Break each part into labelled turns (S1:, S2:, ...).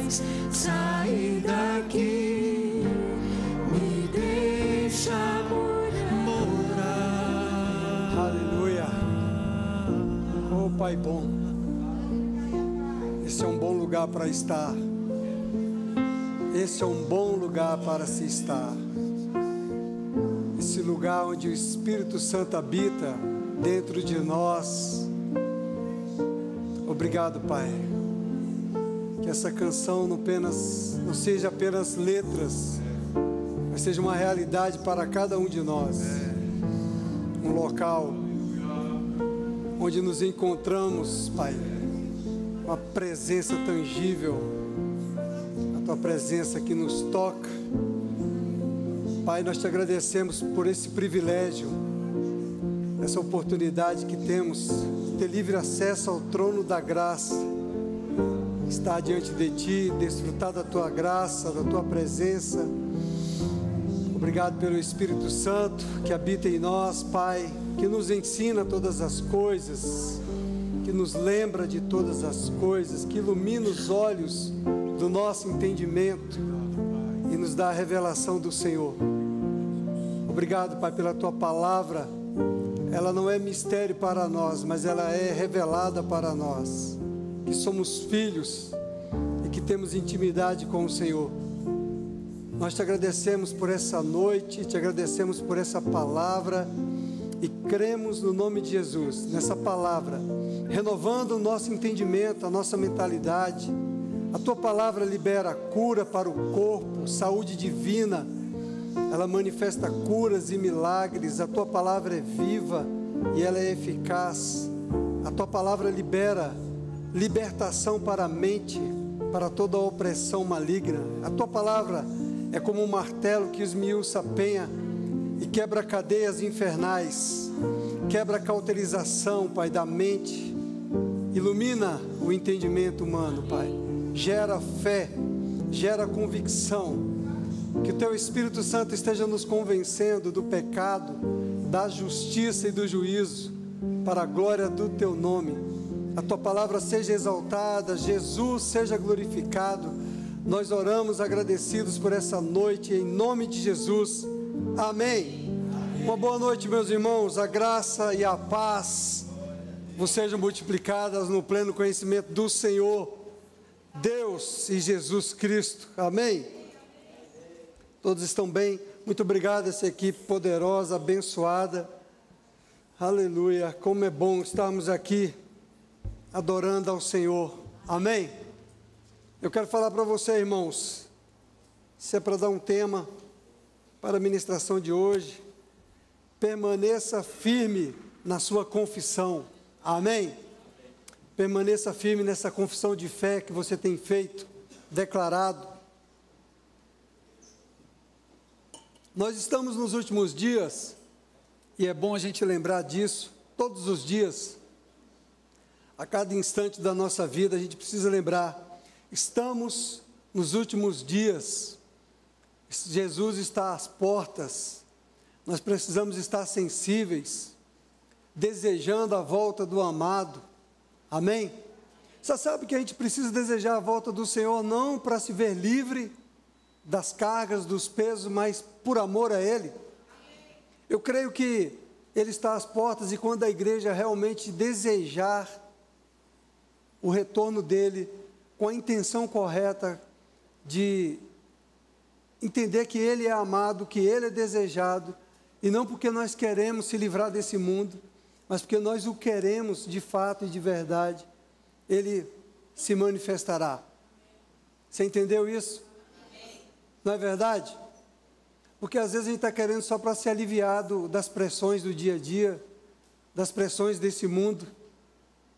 S1: sair daqui, me deixa morar.
S2: Aleluia. Oh, Pai bom, esse é um bom lugar para estar. Esse é um bom lugar para se estar. Esse lugar onde o Espírito Santo habita dentro de nós. Obrigado, Pai. Que essa canção não seja apenas letras, mas seja uma realidade para cada um de nós. Um local onde nos encontramos, Pai, uma presença tangível, a Tua presença que nos toca. Pai, nós Te agradecemos por esse privilégio, essa oportunidade que temos de ter livre acesso ao trono da graça, estar diante de Ti, desfrutar da Tua graça, da Tua presença. Obrigado pelo Espírito Santo que habita em nós, Pai, que nos ensina todas as coisas, que nos lembra de todas as coisas, que ilumina os olhos do nosso entendimento e nos dá a revelação do Senhor. Obrigado, Pai, pela Tua palavra. Ela não é mistério para nós, mas ela é revelada para nós, que somos filhos e que temos intimidade com o Senhor. Nós Te agradecemos por essa noite, Te agradecemos por essa palavra e cremos no nome de Jesus, nessa palavra, renovando o nosso entendimento, a nossa mentalidade. A Tua palavra libera cura para o corpo, saúde divina, ela manifesta curas e milagres. A Tua palavra é viva e ela é eficaz. A Tua palavra libera libertação para a mente, para toda a opressão maligna. A Tua palavra é como um martelo que esmiuça a penha e quebra cadeias infernais, quebra a cauterização, Pai, da mente, ilumina o entendimento humano, Pai, gera fé, gera convicção. Que o Teu Espírito Santo esteja nos convencendo do pecado, da justiça e do juízo, para a glória do Teu nome. A Tua palavra seja exaltada, Jesus seja glorificado. Nós oramos agradecidos por essa noite, em nome de Jesus, amém. Uma boa noite, meus irmãos, a graça e a paz vos sejam multiplicadas no pleno conhecimento do Senhor, Deus e Jesus Cristo, amém. Todos estão bem? Muito obrigado a essa equipe poderosa, abençoada, aleluia. Como é bom estarmos aqui adorando ao Senhor, amém. Eu quero falar para você, irmãos, se é para dar um tema para a ministração de hoje, permaneça firme na sua confissão, amém? Permaneça firme nessa confissão de fé que você tem feito, declarado. Nós estamos nos últimos dias, e é bom a gente lembrar disso, todos os dias, a cada instante da nossa vida, a gente precisa lembrar, estamos nos últimos dias, Jesus está às portas, nós precisamos estar sensíveis, desejando a volta do amado, amém? Você sabe que a gente precisa desejar a volta do Senhor, não para se ver livre das cargas, dos pesos, mas por amor a Ele. Eu creio que Ele está às portas, e quando a igreja realmente desejar o retorno dEle, com a intenção correta de entender que Ele é amado, que Ele é desejado, e não porque nós queremos se livrar desse mundo, mas porque nós o queremos de fato e de verdade, Ele se manifestará. Você entendeu isso? Não é verdade? Porque às vezes a gente está querendo só para ser aliviado das pressões do dia a dia, das pressões desse mundo.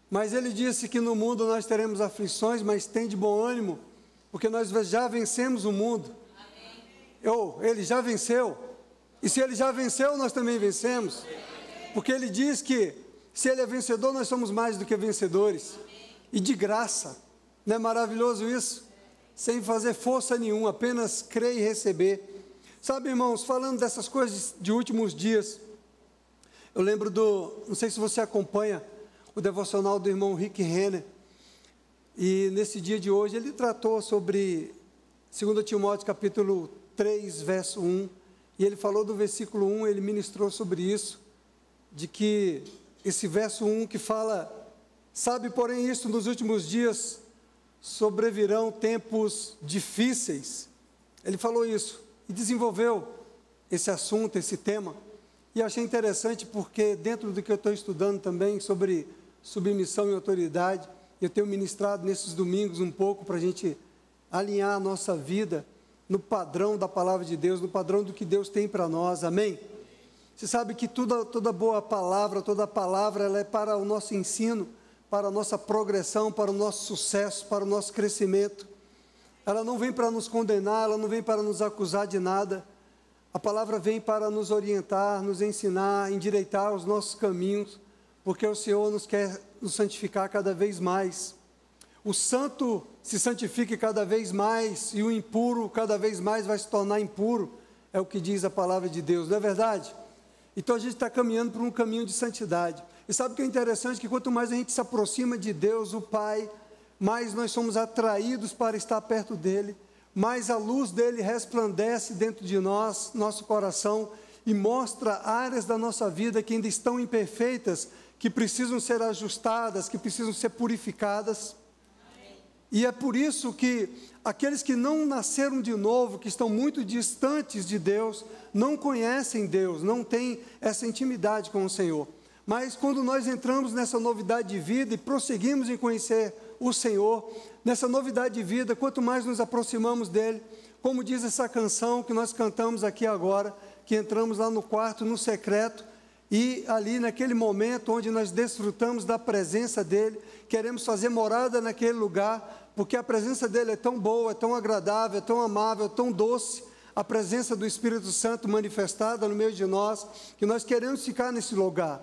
S2: Mas Ele disse que no mundo nós teremos aflições, mas tem de bom ânimo, porque nós já vencemos o mundo. Ele já venceu. E se Ele já venceu, nós também vencemos. Porque Ele diz que se Ele é vencedor, nós somos mais do que vencedores. E de graça. Não é maravilhoso isso? Sem fazer força nenhuma, apenas crer e receber. Sabe, irmãos, falando dessas coisas de últimos dias, eu lembro não sei se você acompanha o devocional do irmão Rick Renner, E nesse dia de hoje ele tratou sobre 2 Timóteo capítulo 3, verso 1, e ele falou do versículo 1, ele ministrou sobre isso, de que esse verso 1 que fala, sabe, porém, isto nos últimos dias sobrevirão tempos difíceis. Ele falou isso e desenvolveu esse assunto, esse tema. E eu achei interessante porque dentro do que eu estou estudando também sobre submissão e autoridade, eu tenho ministrado nesses domingos um pouco para a gente alinhar a nossa vida no padrão da palavra de Deus, no padrão do que Deus tem para nós, amém? Você sabe que toda boa palavra, toda palavra, ela é para o nosso ensino, para a nossa progressão, para o nosso sucesso, para o nosso crescimento. Ela não vem para nos condenar, ela não vem para nos acusar de nada. A palavra vem para nos orientar, nos ensinar, endireitar os nossos caminhos, porque o Senhor nos quer nos santificar cada vez mais. O santo se santifique cada vez mais e o impuro cada vez mais vai se tornar impuro, é o que diz a palavra de Deus, não é verdade? Então a gente está caminhando por um caminho de santidade. E sabe o que é interessante? Que quanto mais a gente se aproxima de Deus, o Pai, mais nós somos atraídos para estar perto dEle, mais a luz dEle resplandece dentro de nós, nosso coração, e mostra áreas da nossa vida que ainda estão imperfeitas, que precisam ser ajustadas, que precisam ser purificadas. E é por isso que aqueles que não nasceram de novo, que estão muito distantes de Deus, não conhecem Deus, não têm essa intimidade com o Senhor. Mas quando nós entramos nessa novidade de vida e prosseguimos em conhecer o Senhor, nessa novidade de vida, quanto mais nos aproximamos dEle, como diz essa canção que nós cantamos aqui agora, que entramos lá no quarto, no secreto, e ali naquele momento onde nós desfrutamos da presença dEle, queremos fazer morada naquele lugar, porque a presença dEle é tão boa, é tão agradável, é tão amável, é tão doce, a presença do Espírito Santo manifestada no meio de nós, que nós queremos ficar nesse lugar.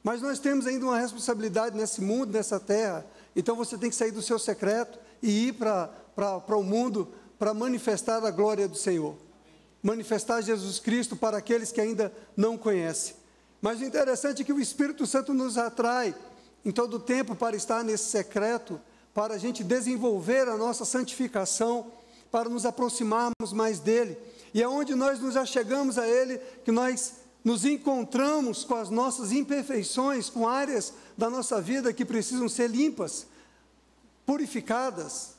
S2: Mas nós temos ainda uma responsabilidade nesse mundo, nessa terra, então você tem que sair do seu secreto e ir para o mundo para manifestar a glória do Senhor, manifestar Jesus Cristo para aqueles que ainda não conhecem. Mas o interessante é que o Espírito Santo nos atrai em todo o tempo para estar nesse secreto, para a gente desenvolver a nossa santificação, para nos aproximarmos mais dEle. E é onde nós nos achegamos a Ele, que nós nos encontramos com as nossas imperfeições, com áreas da nossa vida que precisam ser limpas, purificadas.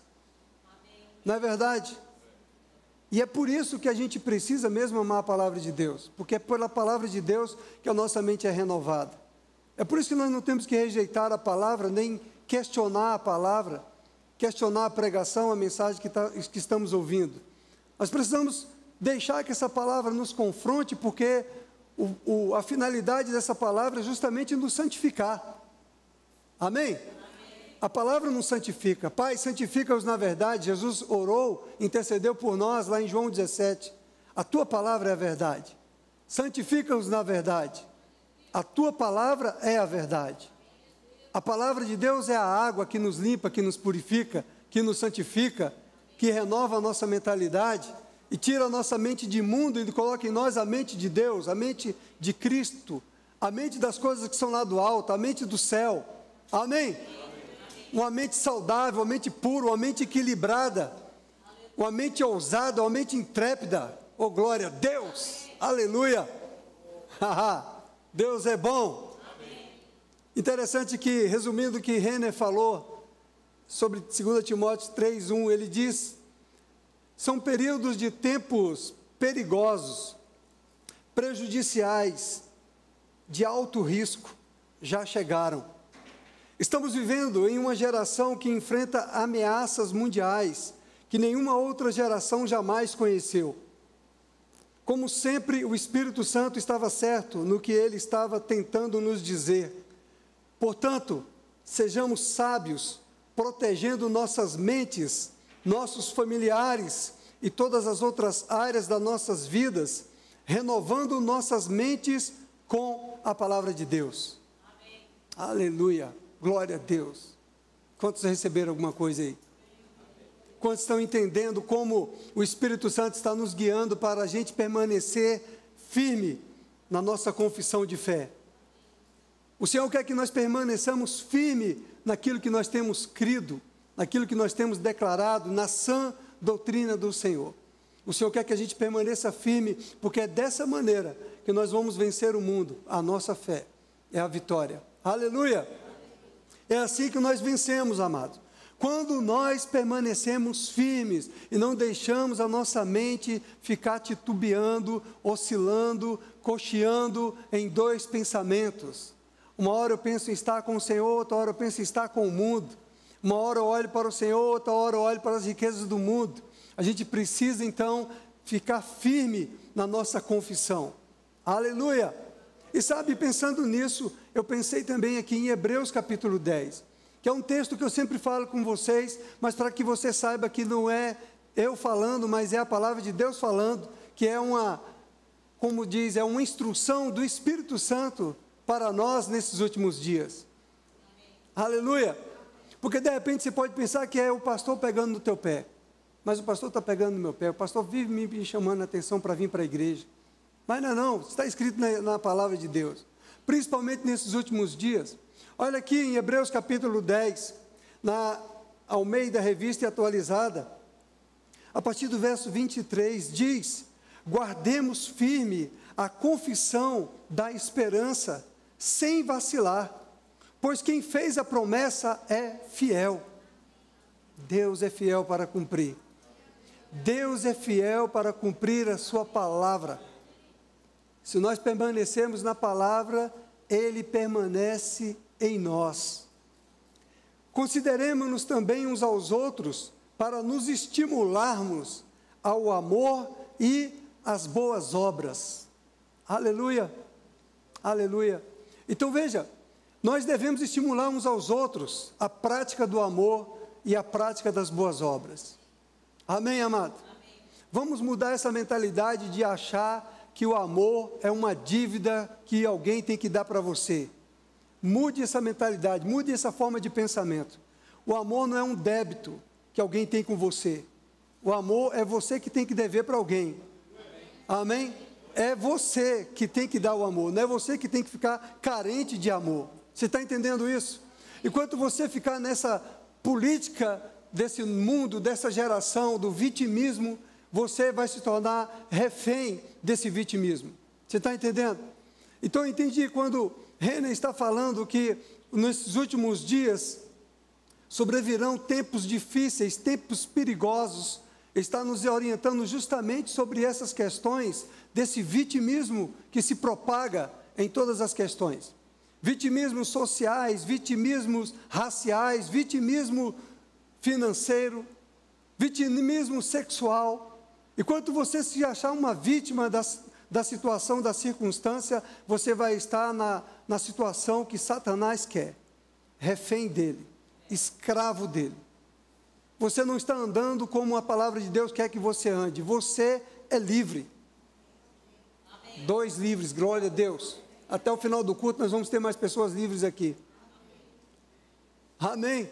S2: Não é verdade? E é por isso que a gente precisa mesmo amar a palavra de Deus, porque é pela palavra de Deus que a nossa mente é renovada. É por isso que nós não temos que rejeitar a palavra, nem questionar a palavra, questionar a pregação, a mensagem que estamos ouvindo. Nós precisamos deixar que essa palavra nos confronte, porque a finalidade dessa palavra é justamente nos santificar. Amém? A palavra nos santifica. Pai, santifica-os na verdade. Jesus orou, intercedeu por nós lá em João 17. A tua palavra é a verdade. Santifica-os na verdade. A tua palavra é a verdade. A palavra de Deus é a água que nos limpa, que nos purifica, que nos santifica, que renova a nossa mentalidade e tira a nossa mente de imundo e coloca em nós a mente de Deus, a mente de Cristo, a mente das coisas que são lá do alto, a mente do céu. Amém? Uma mente saudável, uma mente pura, uma mente equilibrada, uma mente ousada, uma mente intrépida. Oh, glória a Deus! Aleluia! Deus é bom! Amém. Interessante que, resumindo o que Renner falou sobre 2 Timóteo 3:1, ele diz: são períodos de tempos perigosos, prejudiciais, de alto risco, já chegaram. Estamos vivendo em uma geração que enfrenta ameaças mundiais que nenhuma outra geração jamais conheceu. Como sempre, o Espírito Santo estava certo no que ele estava tentando nos dizer. Portanto, sejamos sábios, protegendo nossas mentes, nossos familiares e todas as outras áreas das nossas vidas, renovando nossas mentes com a palavra de Deus. Amém. Aleluia. Glória a Deus. Quantos receberam alguma coisa aí? Quantos estão entendendo como o Espírito Santo está nos guiando para a gente permanecer firme na nossa confissão de fé? O Senhor quer que nós permaneçamos firme naquilo que nós temos crido, naquilo que nós temos declarado na sã doutrina do Senhor. O Senhor quer que a gente permaneça firme, porque é dessa maneira que nós vamos vencer o mundo. A nossa fé é a vitória. Aleluia! É assim que nós vencemos, amados. Quando nós permanecemos firmes e não deixamos a nossa mente ficar titubeando, oscilando, cocheando em dois pensamentos. Uma hora eu penso em estar com o Senhor, outra hora eu penso em estar com o mundo. Uma hora eu olho para o Senhor, outra hora eu olho para as riquezas do mundo. A gente precisa então ficar firme na nossa confissão. Aleluia! E sabe, pensando nisso, eu pensei também aqui em Hebreus capítulo 10, que é um texto que eu sempre falo com vocês, mas para que você saiba que não é eu falando, mas é a palavra de Deus falando, que é uma, como diz, é uma instrução do Espírito Santo para nós nesses últimos dias. Amém. Aleluia! Porque de repente você pode pensar que é o pastor pegando no teu pé, mas o pastor está pegando no meu pé, o pastor vive me chamando a atenção para vir para a igreja. Mas não, está escrito na palavra de Deus, principalmente nesses últimos dias. Olha aqui em Hebreus capítulo 10, na Almeida Revista e Atualizada, a partir do verso 23, diz: guardemos firme a confissão da esperança, sem vacilar, pois quem fez a promessa é fiel. Deus é fiel para cumprir. Deus é fiel para cumprir a sua palavra. Se nós permanecermos na palavra, Ele permanece em nós. Consideremos-nos também uns aos outros para nos estimularmos ao amor e às boas obras. Aleluia, aleluia. Então veja, nós devemos estimular uns aos outros a prática do amor e a prática das boas obras. Amém, amado? Amém. Vamos mudar essa mentalidade de achar que o amor é uma dívida que alguém tem que dar para você. Mude essa mentalidade, mude essa forma de pensamento. O amor não é um débito que alguém tem com você. O amor é você que tem que dever para alguém. Amém? É você que tem que dar o amor, não é você que tem que ficar carente de amor. Você está entendendo isso? Enquanto você ficar nessa política desse mundo, dessa geração do vitimismo, você vai se tornar refém desse vitimismo. Você está entendendo? Então eu entendi quando Renan está falando que nesses últimos dias sobrevirão tempos difíceis, tempos perigosos. Está nos orientando justamente sobre essas questões desse vitimismo que se propaga em todas as questões. Vitimismos sociais, vitimismos raciais, vitimismo financeiro, vitimismo sexual. Enquanto você se achar uma vítima da situação, da circunstância, você vai estar na situação que Satanás quer, refém dele, escravo dele. Você não está andando como a palavra de Deus quer que você ande, você é livre. Amém. 2 livres, glória a Deus. Até o final do culto nós vamos ter mais pessoas livres aqui. Amém?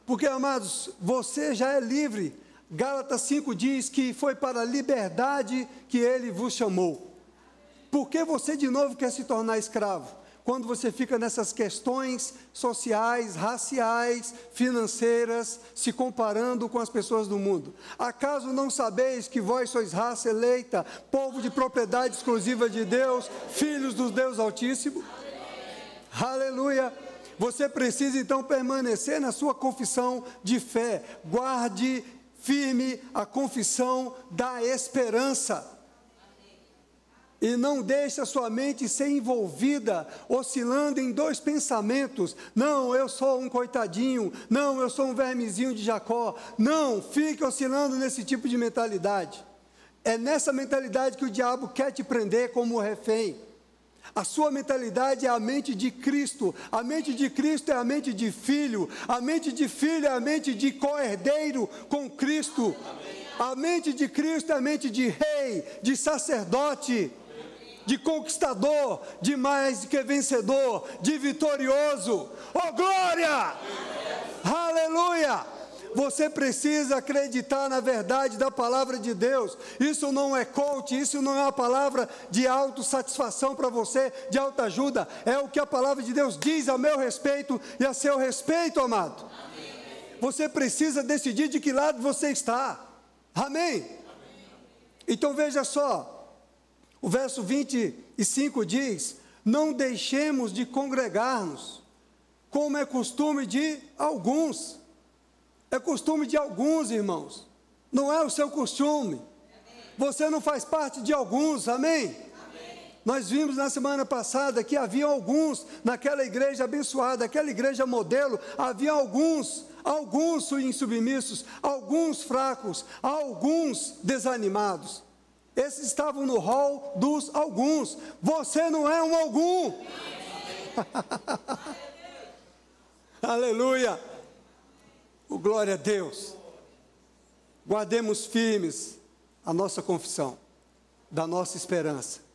S2: Porque, amados, você já é livre. Gálatas 5 diz que foi para a liberdade que Ele vos chamou. Por que você de novo quer se tornar escravo? Quando você fica nessas questões sociais, raciais, financeiras, se comparando com as pessoas do mundo. Acaso não sabeis que vós sois raça eleita, povo de propriedade exclusiva de Deus, filhos do Deus Altíssimo? Aleluia! Você precisa então permanecer na sua confissão de fé. Guarde firme a confissão da esperança. E não deixe a sua mente ser envolvida, oscilando em 2 pensamentos. Não, eu sou um coitadinho. Não, eu sou um vermezinho de Jacó. Não, fique oscilando nesse tipo de mentalidade. É nessa mentalidade que o diabo quer te prender como refém. A sua mentalidade é a mente de Cristo. A mente de Cristo é a mente de filho. A mente de filho é a mente de co-herdeiro com Cristo. A mente de Cristo é a mente de rei, de sacerdote, de conquistador, de mais que vencedor, de vitorioso. Oh, glória! Aleluia! Você precisa acreditar na verdade da palavra de Deus. Isso não é coach, isso não é uma palavra de autossatisfação para você, de autoajuda. É o que a palavra de Deus diz a meu respeito e a seu respeito, amado. Você precisa decidir de que lado você está. Amém? Então veja só, o verso 25 diz: não deixemos de congregar-nos, como é costume de alguns. É costume de alguns, irmãos. Não é o seu costume. Você não faz parte de alguns, amém? Nós vimos na semana passada que havia alguns naquela igreja abençoada, aquela igreja modelo, havia alguns insubmissos, alguns fracos, alguns desanimados. Esses estavam no rol dos alguns. Você não é um algum. Aleluia. Oh, glória a Deus. Guardemos firmes a nossa confissão, da nossa esperança.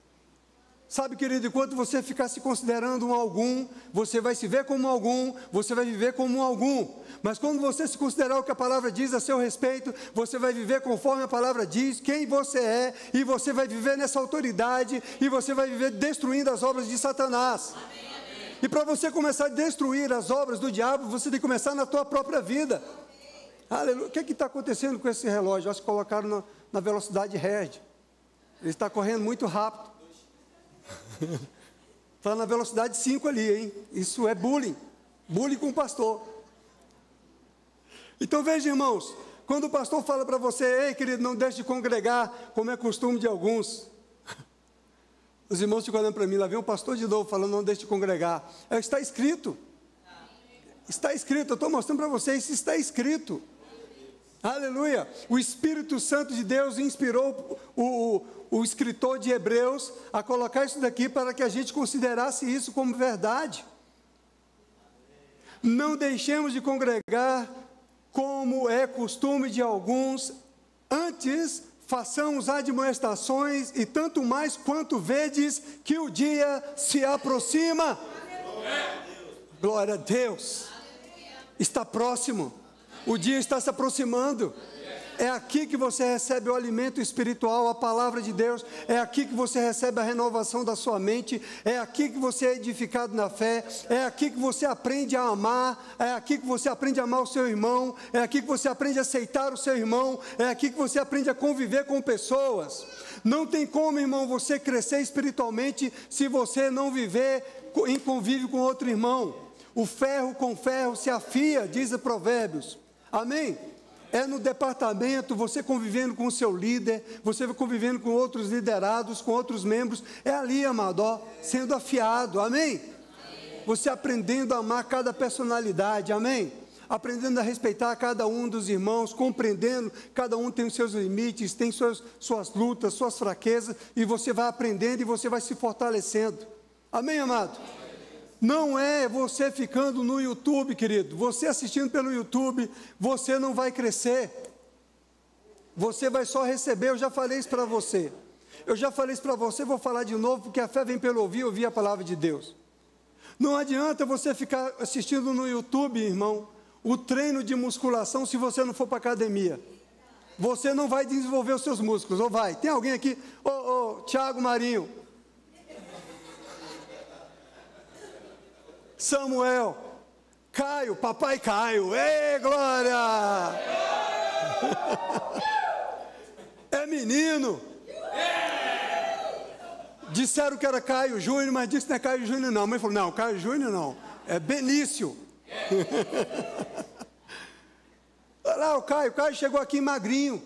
S2: Sabe, querido, enquanto você ficar se considerando um algum, você vai se ver como um algum, você vai viver como um algum. Mas quando você se considerar o que a palavra diz a seu respeito, você vai viver conforme a palavra diz, quem você é, e você vai viver nessa autoridade, e você vai viver destruindo as obras de Satanás. Amém. E para você começar a destruir as obras do diabo, você tem que começar na tua própria vida. Aleluia. O que está acontecendo com esse relógio? Acho que colocaram na velocidade recorde. Ele está correndo muito rápido. Está na velocidade 5 ali, hein? Isso é bullying. Bullying com o pastor. Então veja, irmãos, quando o pastor fala para você: ei, querido, não deixe de congregar, como é costume de alguns. Os irmãos ficam olhando para mim, lá vem o pastor de novo falando: não deixe de congregar. Está escrito. Está escrito, eu estou mostrando para vocês, isso está escrito. Aleluia. O Espírito Santo de Deus inspirou o escritor de Hebreus a colocar isso daqui para que a gente considerasse isso como verdade. Não deixemos de congregar como é costume de alguns, antes façamos admoestações, e tanto mais quanto vedes que o dia se aproxima. Glória a Deus. Está próximo. O dia está se aproximando. É aqui que você recebe o alimento espiritual, a palavra de Deus. É aqui que você recebe a renovação da sua mente. É aqui que você é edificado na fé. É aqui que você aprende a amar. É aqui que você aprende a amar o seu irmão. É aqui que você aprende a aceitar o seu irmão. É aqui que você aprende a conviver com pessoas. Não tem como, irmão, você crescer espiritualmente se você não viver em convívio com outro irmão. O ferro com ferro se afia, diz o Provérbios. Amém? É no departamento, você convivendo com o seu líder, você convivendo com outros liderados, com outros membros, é ali, amado, ó, sendo afiado, amém? Você aprendendo a amar cada personalidade, amém? Aprendendo a respeitar cada um dos irmãos, compreendendo, cada um tem os seus limites, tem suas lutas, suas fraquezas, e você vai aprendendo e você vai se fortalecendo, amém, amado? Não é você ficando no YouTube, querido. Você assistindo pelo YouTube, você não vai crescer. Você vai só receber. Eu já falei isso para você. Vou falar de novo, porque a fé vem pelo ouvir a palavra de Deus. Não adianta você ficar assistindo no YouTube, irmão, o treino de musculação se você não for para a academia. Você não vai desenvolver os seus músculos, ou vai? Tem alguém aqui? Tiago Marinho. Samuel, Caio, papai Caio, ei, glória! É menino. Disseram que era Caio Júnior, mas disse que não é Caio Júnior não. A mãe falou: não, Caio Júnior não, é Benício. Olha lá o Caio chegou aqui magrinho,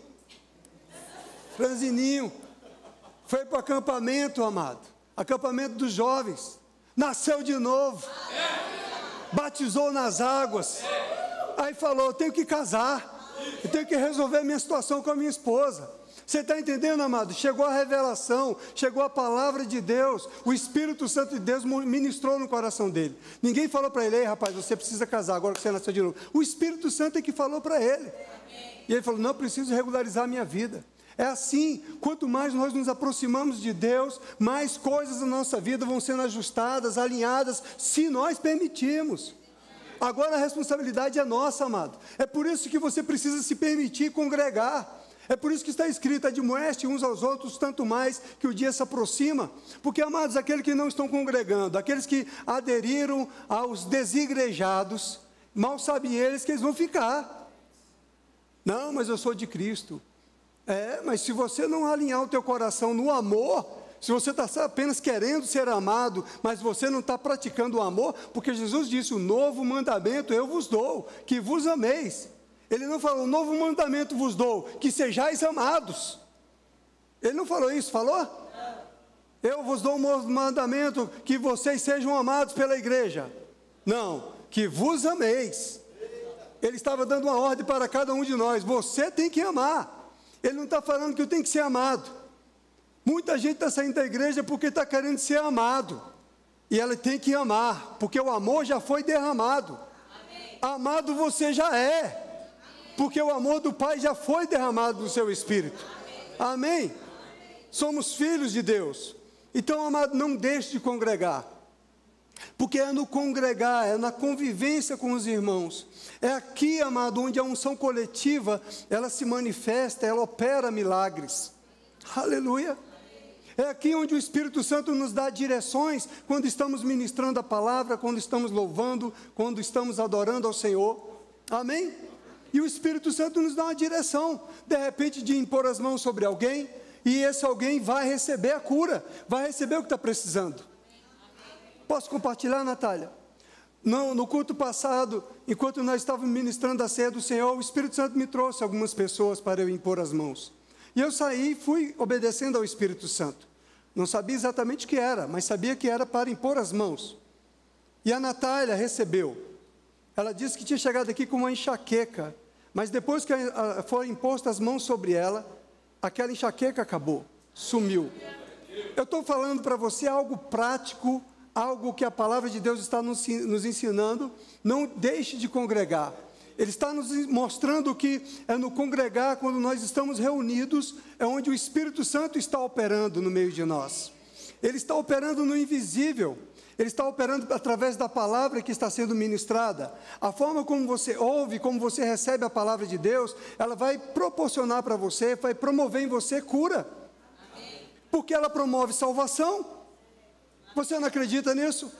S2: franzininho, foi para o acampamento, amado, acampamento dos jovens. Nasceu de novo, batizou nas águas, aí falou: eu tenho que casar, eu tenho que resolver minha situação com a minha esposa. Você está entendendo, amado? Chegou a revelação, chegou a palavra de Deus, o Espírito Santo de Deus ministrou no coração dele. Ninguém falou para ele: ei, rapaz, você precisa casar agora que você nasceu de novo. O Espírito Santo é que falou para ele. E ele falou: não, eu preciso regularizar a minha vida. É assim, quanto mais nós nos aproximamos de Deus, mais coisas na nossa vida vão sendo ajustadas, alinhadas, se nós permitirmos. Agora a responsabilidade é nossa, amado. É por isso que você precisa se permitir congregar. É por isso que está escrito: admoeste uns aos outros, tanto mais que o dia se aproxima. Porque, amados, aqueles que não estão congregando, aqueles que aderiram aos desigrejados, Mal sabem eles que eles vão ficar. Não, mas eu sou de Cristo. Mas se você não alinhar o teu coração no amor, se você está apenas querendo ser amado, mas você não está praticando o amor, porque Jesus disse, o novo mandamento eu vos dou, que vos ameis. Ele não falou, o novo mandamento vos dou, que sejais amados. Ele não falou isso, falou? Eu vos dou um novo mandamento, que vocês sejam amados pela igreja. Não, que vos ameis. Ele estava dando uma ordem para cada um de nós, você tem que amar. Ele não está falando que eu tenho que ser amado. Muita gente está saindo da igreja porque está querendo ser amado. E ela tem que amar, porque o amor já foi derramado. Amém. Amado você já é, porque o amor do Pai já foi derramado no seu espírito. Amém? Amém? Somos filhos de Deus. Então, amado, não deixe de congregar. Porque é no congregar, é na convivência com os irmãos. É aqui, amado, onde a unção coletiva, ela se manifesta, ela opera milagres. Aleluia. É aqui onde o Espírito Santo nos dá direções, quando estamos ministrando a palavra, quando estamos louvando, quando estamos adorando ao Senhor. Amém? E o Espírito Santo nos dá uma direção, de repente de impor as mãos sobre alguém, e esse alguém vai receber a cura, vai receber o que está precisando. Posso compartilhar, Natália? No culto passado, enquanto nós estávamos ministrando a ceia do Senhor, o Espírito Santo me trouxe algumas pessoas para eu impor as mãos. E eu saí e fui obedecendo ao Espírito Santo. Não sabia exatamente o que era, mas sabia que era para impor as mãos. E a Natália recebeu. Ela disse que tinha chegado aqui com uma enxaqueca, mas depois que foram impostas as mãos sobre ela, aquela enxaqueca acabou, sumiu. Eu estou falando para você algo prático, algo que a palavra de Deus está nos ensinando. Não deixe de congregar. Ele está nos mostrando que é no congregar, quando nós estamos reunidos, é onde o Espírito Santo está operando no meio de nós. Ele está operando no invisível. Ele está operando através da palavra que está sendo ministrada. A forma como você ouve, como você recebe a palavra de Deus, ela vai proporcionar para você, vai promover em você cura. Porque ela promove salvação. Você não acredita nisso?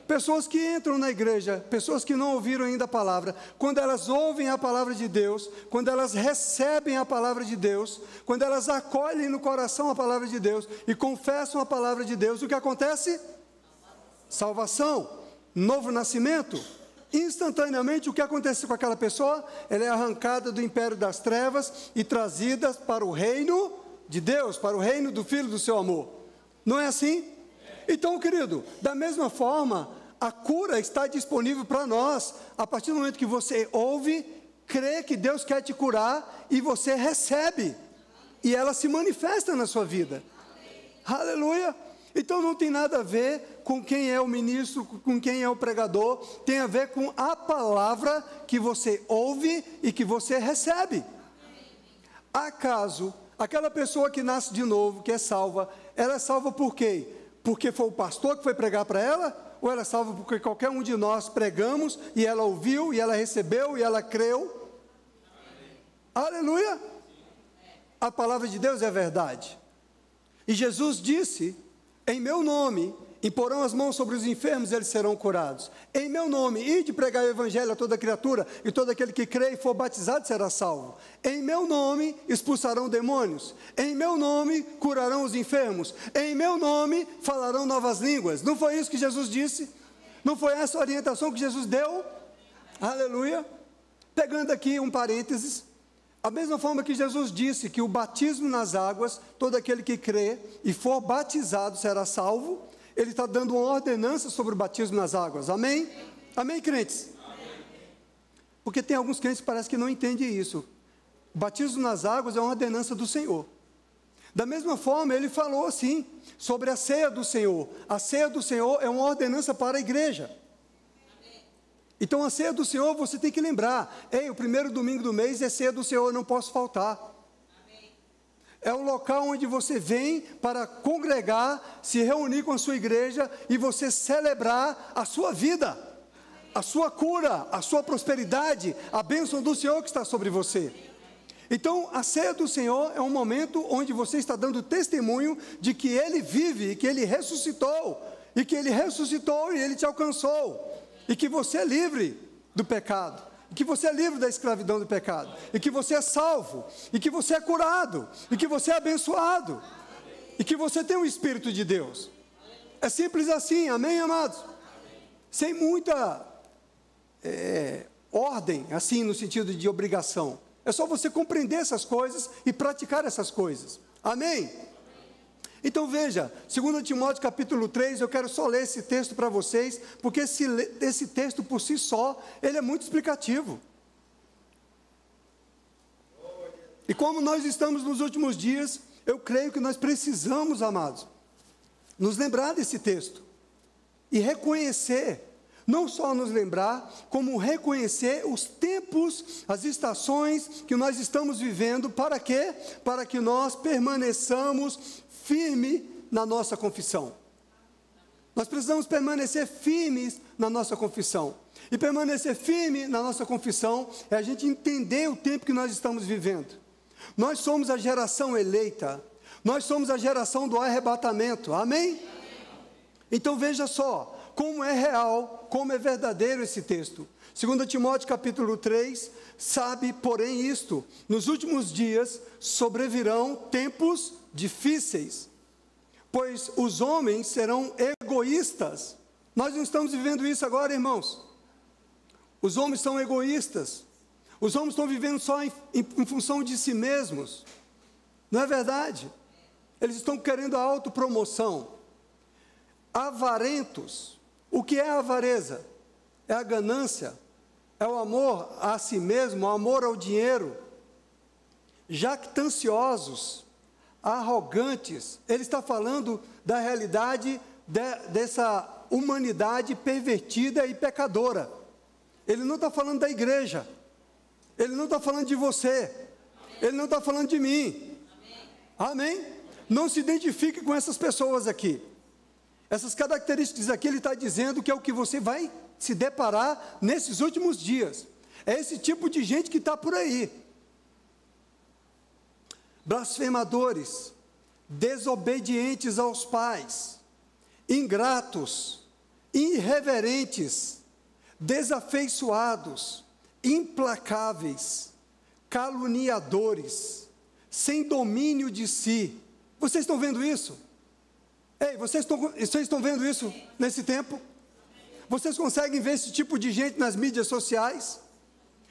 S2: Pessoas que entram na igreja, pessoas que não ouviram ainda a palavra, quando elas ouvem a palavra de Deus, quando elas recebem a palavra de Deus, quando elas acolhem no coração a palavra de Deus e confessam a palavra de Deus, o que acontece? Salvação, novo nascimento. Instantaneamente, o que acontece com aquela pessoa? Ela é arrancada do império das trevas e trazida para o reino de Deus, para o reino do Filho do seu amor. Não é assim? Então, querido, da mesma forma, a cura está disponível para nós, a partir do momento que você ouve, crê que Deus quer te curar, e você recebe, e ela se manifesta na sua vida. Aleluia! Então não tem nada a ver com quem é o ministro, com quem é o pregador, tem a ver com a palavra que você ouve e que você recebe. Acaso, aquela pessoa que nasce de novo, que é salva, ela é salva por quê? Porque foi o pastor que foi pregar para ela? Ou ela é salva porque qualquer um de nós pregamos, e ela ouviu, e ela recebeu, e ela creu? Aleluia! A palavra de Deus é verdade. E Jesus disse, em meu nome, imporão as mãos sobre os enfermos, eles serão curados. Em meu nome, ide pregar o evangelho a toda criatura, e todo aquele que crê e for batizado será salvo. Em meu nome, expulsarão demônios. Em meu nome, curarão os enfermos. Em meu nome, falarão novas línguas. Não foi isso que Jesus disse? Não foi essa a orientação que Jesus deu? Aleluia. Pegando aqui um parênteses, a mesma forma que Jesus disse que o batismo nas águas, todo aquele que crê e for batizado será salvo, ele está dando uma ordenança sobre o batismo nas águas. Amém? Amém, crentes? Amém. Porque tem alguns crentes que parece que não entendem isso. O batismo nas águas é uma ordenança do Senhor. Da mesma forma, ele falou assim, sobre a ceia do Senhor. A ceia do Senhor é uma ordenança para a igreja. Então, a ceia do Senhor, você tem que lembrar. Ei, o primeiro domingo do mês é ceia do Senhor, eu não posso faltar. É o local onde você vem para congregar, se reunir com a sua igreja e você celebrar a sua vida, a sua cura, a sua prosperidade, a bênção do Senhor que está sobre você. Então, a ceia do Senhor é um momento onde você está dando testemunho de que Ele vive, que Ele ressuscitou, e que Ele ressuscitou e Ele te alcançou, e que você é livre. do pecado, e que você é livre da escravidão do pecado, e que você é salvo, e que você é curado, e que você é abençoado, e que você tem o Espírito de Deus. É simples assim, amém, amados? Sem muita ordem, assim, no sentido de obrigação. É só você compreender essas coisas e praticar essas coisas. Amém? Então veja, 2 Timóteo capítulo 3, eu quero só ler esse texto para vocês, porque esse texto por si só, ele é muito explicativo. E como nós estamos nos últimos dias, eu creio que nós precisamos, amados, nos lembrar desse texto e reconhecer, não só nos lembrar, como reconhecer os tempos, as estações que nós estamos vivendo. Para quê? Para que nós permaneçamos firmes na nossa confissão. Nós precisamos permanecer firmes na nossa confissão. E permanecer firme na nossa confissão é a gente entender o tempo que nós estamos vivendo. Nós somos a geração eleita. Nós somos a geração do arrebatamento. Amém? Então veja só como é real, como é verdadeiro esse texto. 2 Timóteo capítulo 3, sabe, porém, isto: nos últimos dias sobrevirão tempos difíceis, pois os homens serão egoístas. Nós não estamos vivendo isso agora, irmãos. Os homens são egoístas. Os homens estão vivendo só em função de si mesmos. Não é verdade? Eles estão querendo a autopromoção. Avarentos. O que é a avareza? É a ganância, é o amor a si mesmo, o amor ao dinheiro. Jactanciosos, arrogantes. Ele está falando da realidade dessa humanidade pervertida e pecadora. Ele não está falando da igreja. Ele não está falando de você. Ele não está falando de mim. Amém? Não se identifique com essas pessoas aqui. Essas características aqui, ele está dizendo que é o que você vai se deparar nesses últimos dias. É esse tipo de gente que está por aí. Blasfemadores, desobedientes aos pais, ingratos, irreverentes, desafeiçoados, implacáveis, caluniadores, sem domínio de si. Vocês estão vendo isso? Ei, vocês estão vendo isso nesse tempo? Vocês conseguem ver esse tipo de gente nas mídias sociais?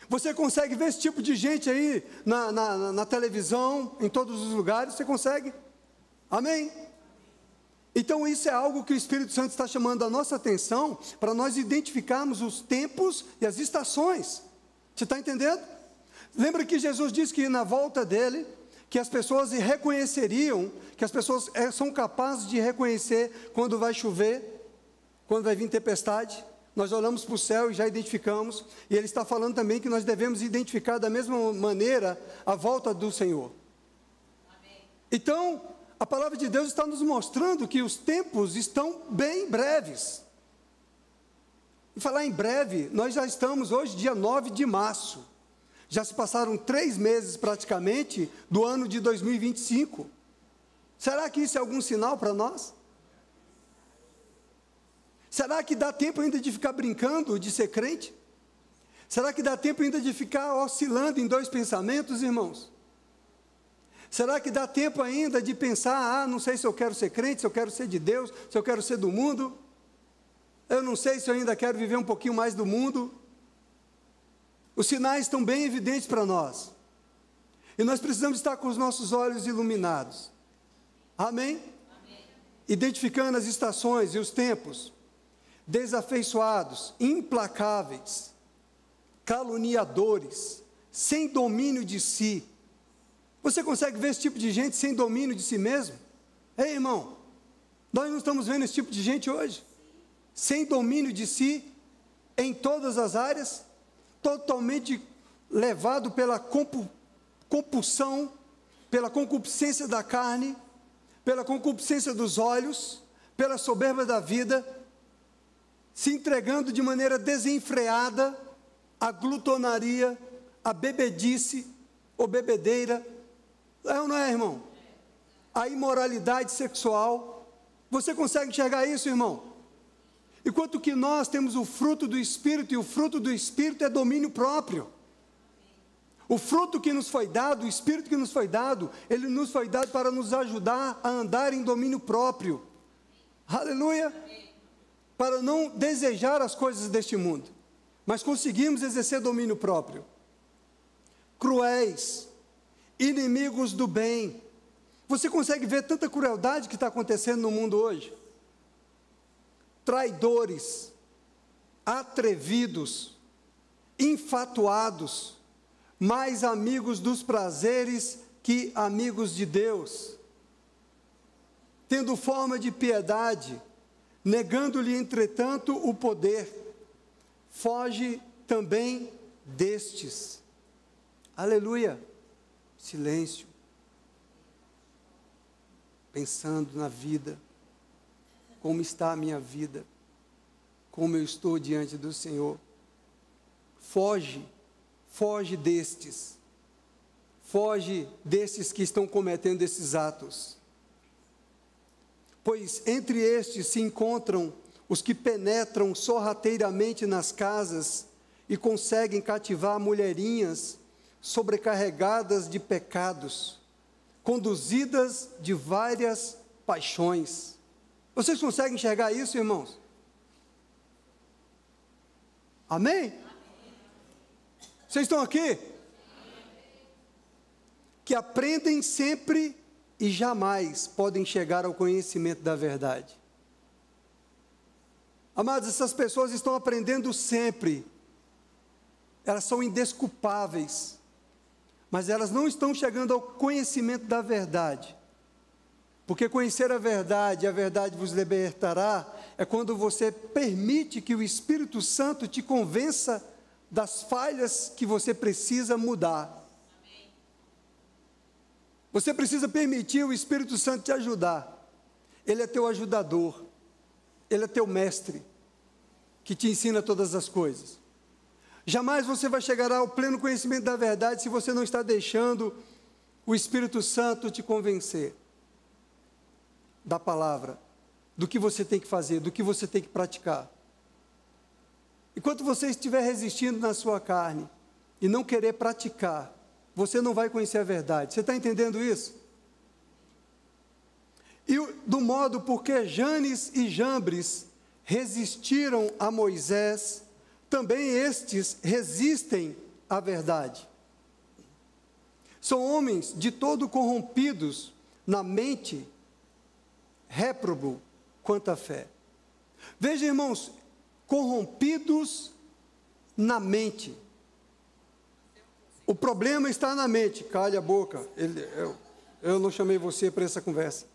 S2: Você consegue ver esse tipo de gente aí na televisão, em todos os lugares? Você consegue? Amém? Então isso é algo que o Espírito Santo está chamando a nossa atenção, para nós identificarmos os tempos e as estações. Você está entendendo? Lembra que Jesus disse que na volta dele, que as pessoas reconheceriam, que as pessoas são capazes de reconhecer quando vai chover, quando vai vir tempestade. Nós olhamos para o céu e já identificamos, e ele está falando também que nós devemos identificar da mesma maneira a volta do Senhor. Amém. Então, a palavra de Deus está nos mostrando que os tempos estão bem breves. E falar em breve, nós já estamos hoje, dia 9 de março. Já se passaram 3 meses praticamente do ano de 2025. Será que isso é algum sinal para nós? Será que dá tempo ainda de ficar brincando de ser crente? Será que dá tempo ainda de ficar oscilando em 2 pensamentos, irmãos? Será que dá tempo ainda de pensar, não sei se eu quero ser crente, se eu quero ser de Deus, se eu quero ser do mundo? Eu não sei se eu ainda quero viver um pouquinho mais do mundo. Os sinais estão bem evidentes para nós. E nós precisamos estar com os nossos olhos iluminados. Amém? Amém. Identificando as estações e os tempos. Desafeiçoados, implacáveis, caluniadores, sem domínio de si. Você consegue ver esse tipo de gente sem domínio de si mesmo? Ei, irmão, nós não estamos vendo esse tipo de gente hoje? Sem domínio de si, em todas as áreas, totalmente levado pela compulsão, pela concupiscência da carne, pela concupiscência dos olhos, pela soberba da vida, se entregando de maneira desenfreada à glutonaria, à bebedice ou bebedeira. É ou não é, irmão? A imoralidade sexual. Você consegue enxergar isso, irmão? Enquanto que nós temos o fruto do Espírito, e o fruto do Espírito é domínio próprio. O fruto que nos foi dado, o Espírito que nos foi dado, ele nos foi dado para nos ajudar a andar em domínio próprio. Aleluia! Para não desejar as coisas deste mundo, mas conseguimos exercer domínio próprio. Cruéis, inimigos do bem. Você consegue ver tanta crueldade que está acontecendo no mundo hoje? Traidores, atrevidos, infatuados, mais amigos dos prazeres que amigos de Deus, tendo forma de piedade, negando-lhe, entretanto, o poder. Foge também destes. Aleluia. Silêncio. Pensando na vida. Como está a minha vida? Como eu estou diante do Senhor? Foge destes. Foge destes que estão cometendo esses atos. Pois entre estes se encontram os que penetram sorrateiramente nas casas e conseguem cativar mulherinhas sobrecarregadas de pecados, conduzidas de várias paixões. Vocês conseguem enxergar isso, irmãos? Amém? Vocês estão aqui? Que aprendem sempre e jamais podem chegar ao conhecimento da verdade. Amados, essas pessoas estão aprendendo sempre. Elas são indesculpáveis, mas elas não estão chegando ao conhecimento da verdade. Porque conhecer a verdade vos libertará, é quando você permite que o Espírito Santo te convença das falhas que você precisa mudar. Você precisa permitir o Espírito Santo te ajudar. Ele é teu ajudador. Ele é teu mestre, que te ensina todas as coisas. Jamais você vai chegar ao pleno conhecimento da verdade se você não está deixando o Espírito Santo te convencer da palavra, do que você tem que fazer, do que você tem que praticar. Enquanto você estiver resistindo na sua carne e não querer praticar, você não vai conhecer a verdade. Você está entendendo isso? E do modo porque Janes e Jambres resistiram a Moisés, também estes resistem à verdade. São homens de todo corrompidos na mente, réprobo quanto à fé. Veja, irmãos, corrompidos na mente. O problema está na mente. Cale a boca. Eu não chamei você para essa conversa.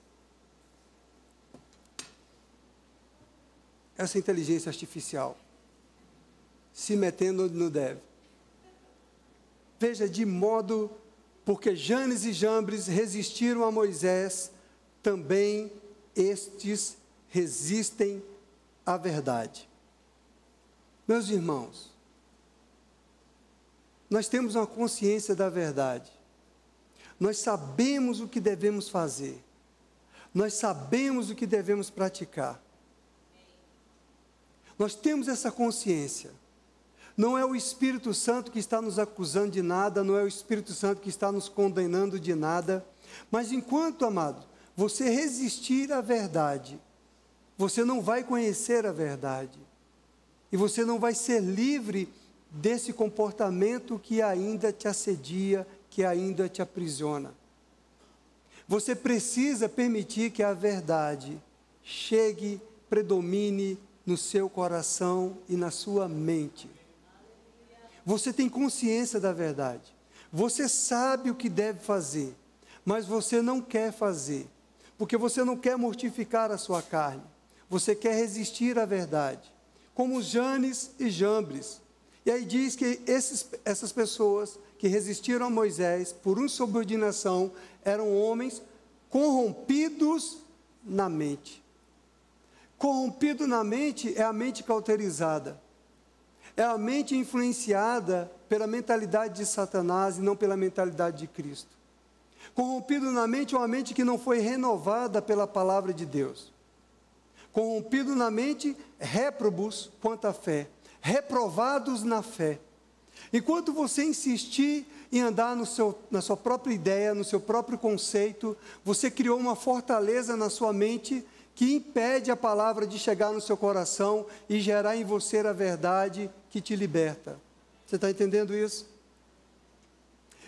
S2: Essa inteligência artificial se metendo onde não deve. Veja, de modo porque Janes e Jambres resistiram a Moisés, também estes resistem à verdade. Meus irmãos, nós temos uma consciência da verdade. Nós sabemos o que devemos fazer. Nós sabemos o que devemos praticar. Nós temos essa consciência. Não é o Espírito Santo que está nos acusando de nada, não é o Espírito Santo que está nos condenando de nada. Mas enquanto, amado, você resistir à verdade, você não vai conhecer a verdade. E você não vai ser livre desse comportamento que ainda te assedia, que ainda te aprisiona. Você precisa permitir que a verdade chegue, predomine no seu coração e na sua mente. Você tem consciência da verdade. Você sabe o que deve fazer, mas você não quer fazer, porque você não quer mortificar a sua carne. Você quer resistir à verdade, como Janes e Jambres. E aí diz que essas pessoas que resistiram a Moisés por insubordinação eram homens corrompidos na mente. Corrompido na mente é a mente cauterizada. É a mente influenciada pela mentalidade de Satanás e não pela mentalidade de Cristo. Corrompido na mente é uma mente que não foi renovada pela palavra de Deus. corrompido na mente, réprobos quanto à fé, reprovados na fé. Enquanto você insistir em andar na sua própria ideia, no seu próprio conceito, você criou uma fortaleza na sua mente que impede a palavra de chegar no seu coração e gerar em você a verdade que te liberta. Você está entendendo isso?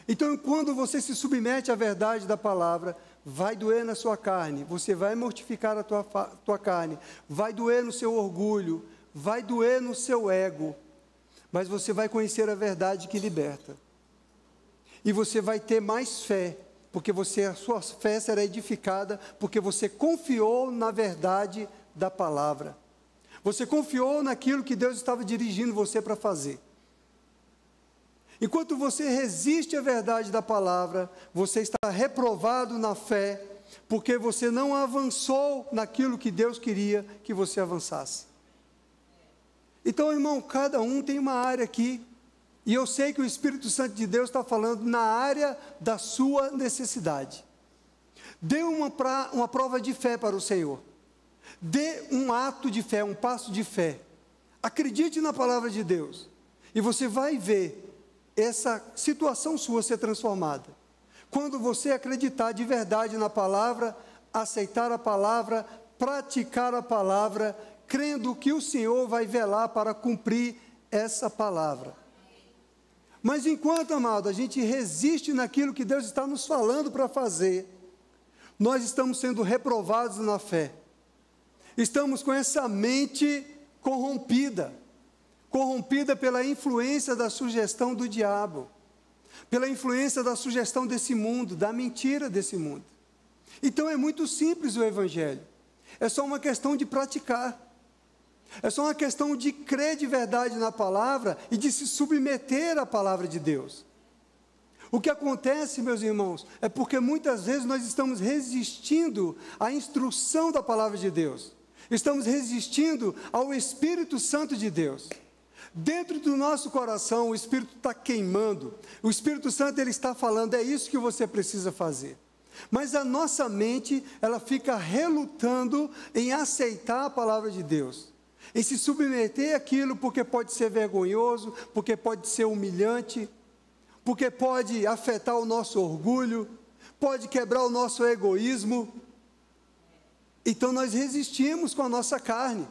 S2: Então, quando você se submete à verdade da palavra, vai doer na sua carne, você vai mortificar a tua carne, vai doer no seu orgulho, vai doer no seu ego, mas você vai conhecer a verdade que liberta. E você vai ter mais fé, porque a sua fé será edificada, porque você confiou na verdade da palavra. Você confiou naquilo que Deus estava dirigindo você para fazer. Enquanto você resiste à verdade da palavra, você está reprovado na fé, porque você não avançou naquilo que Deus queria que você avançasse. Então, irmão, cada um tem uma área aqui, e eu sei que o Espírito Santo de Deus está falando na área da sua necessidade. Dê uma prova de fé para o Senhor. Dê um ato de fé, um passo de fé. Acredite na palavra de Deus, e você vai ver essa situação sua ser transformada. Quando você acreditar de verdade na palavra, aceitar a palavra, praticar a palavra, crendo que o Senhor vai velar para cumprir essa palavra. Mas enquanto, amado, a gente resiste naquilo que Deus está nos falando para fazer, nós estamos sendo reprovados na fé. Estamos com essa mente corrompida pela influência da sugestão do diabo, pela influência da sugestão desse mundo, da mentira desse mundo. Então é muito simples o Evangelho, é só uma questão de praticar, é só uma questão de crer de verdade na palavra e de se submeter à palavra de Deus. O que acontece, meus irmãos, é porque muitas vezes nós estamos resistindo à instrução da palavra de Deus, estamos resistindo ao Espírito Santo de Deus. Dentro do nosso coração, o Espírito está queimando, o Espírito Santo ele está falando, é isso que você precisa fazer. Mas a nossa mente, ela fica relutando em aceitar a palavra de Deus, em se submeter àquilo, porque pode ser vergonhoso, porque pode ser humilhante, porque pode afetar o nosso orgulho, pode quebrar o nosso egoísmo. Então nós resistimos com a nossa carne.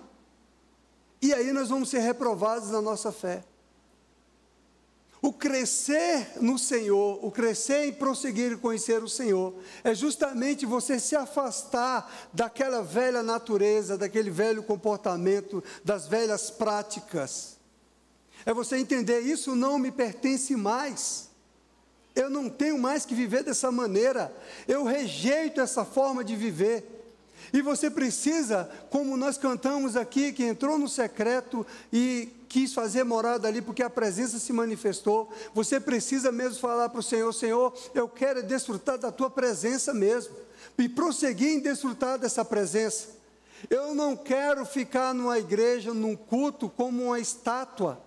S2: E aí nós vamos ser reprovados na nossa fé. O crescer no Senhor, o crescer em prosseguir e conhecer o Senhor, é justamente você se afastar daquela velha natureza, daquele velho comportamento, das velhas práticas. É você entender, isso não me pertence mais. Eu não tenho mais que viver dessa maneira. Eu rejeito essa forma de viver. E você precisa, como nós cantamos aqui, que entrou no secreto e quis fazer morada ali, porque a presença se manifestou, você precisa mesmo falar para o Senhor, Senhor, eu quero desfrutar da Tua presença mesmo, e prosseguir em desfrutar dessa presença. Eu não quero ficar numa igreja, num culto, como uma estátua,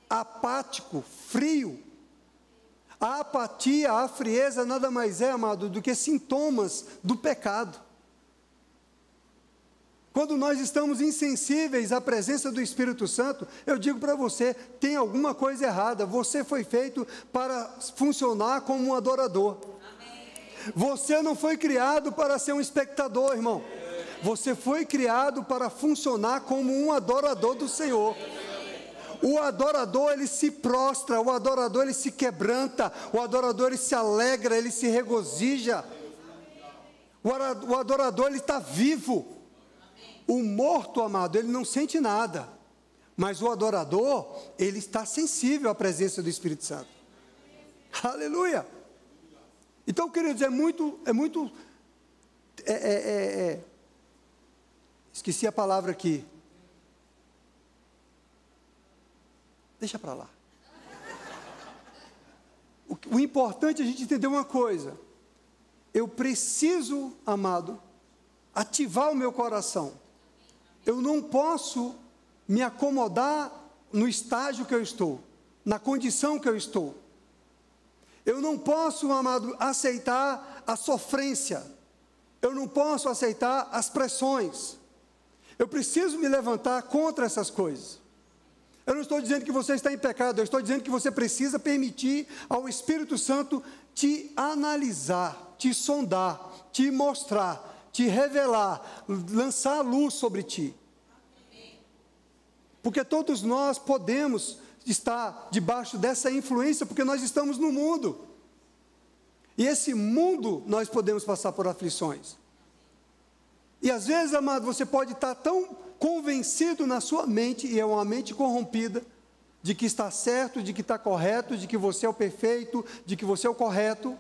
S2: apático, frio. A apatia, a frieza nada mais é, amado, do que sintomas do pecado. Quando nós estamos insensíveis à presença do Espírito Santo, eu digo para você, tem alguma coisa errada. Você foi feito para funcionar como um adorador. Amém. Você não foi criado para ser um espectador, irmão. Você foi criado para funcionar como um adorador do Senhor. O adorador, ele se prostra, o adorador, ele se quebranta, o adorador, ele se alegra, ele se regozija. O adorador, ele está vivo. O morto, amado, ele não sente nada, mas o adorador, ele está sensível à presença do Espírito Santo. Aleluia! Então, queridos, esqueci a palavra aqui. Deixa para lá. O importante é a gente entender uma coisa. Eu preciso, amado, ativar o meu coração. Eu não posso me acomodar no estágio que eu estou, na condição que eu estou. Eu não posso, amado, aceitar a sofrência. Eu não posso aceitar as pressões. Eu preciso me levantar contra essas coisas. Eu não estou dizendo que você está em pecado, eu estou dizendo que você precisa permitir ao Espírito Santo te analisar, te sondar, te mostrar, te revelar, lançar a luz sobre ti. Porque todos nós podemos estar debaixo dessa influência, porque nós estamos no mundo. E esse mundo nós podemos passar por aflições. E às vezes, amado, você pode estar tão convencido na sua mente, e é uma mente corrompida, de que está certo, de que está correto, de que você é o perfeito, de que você é o correto,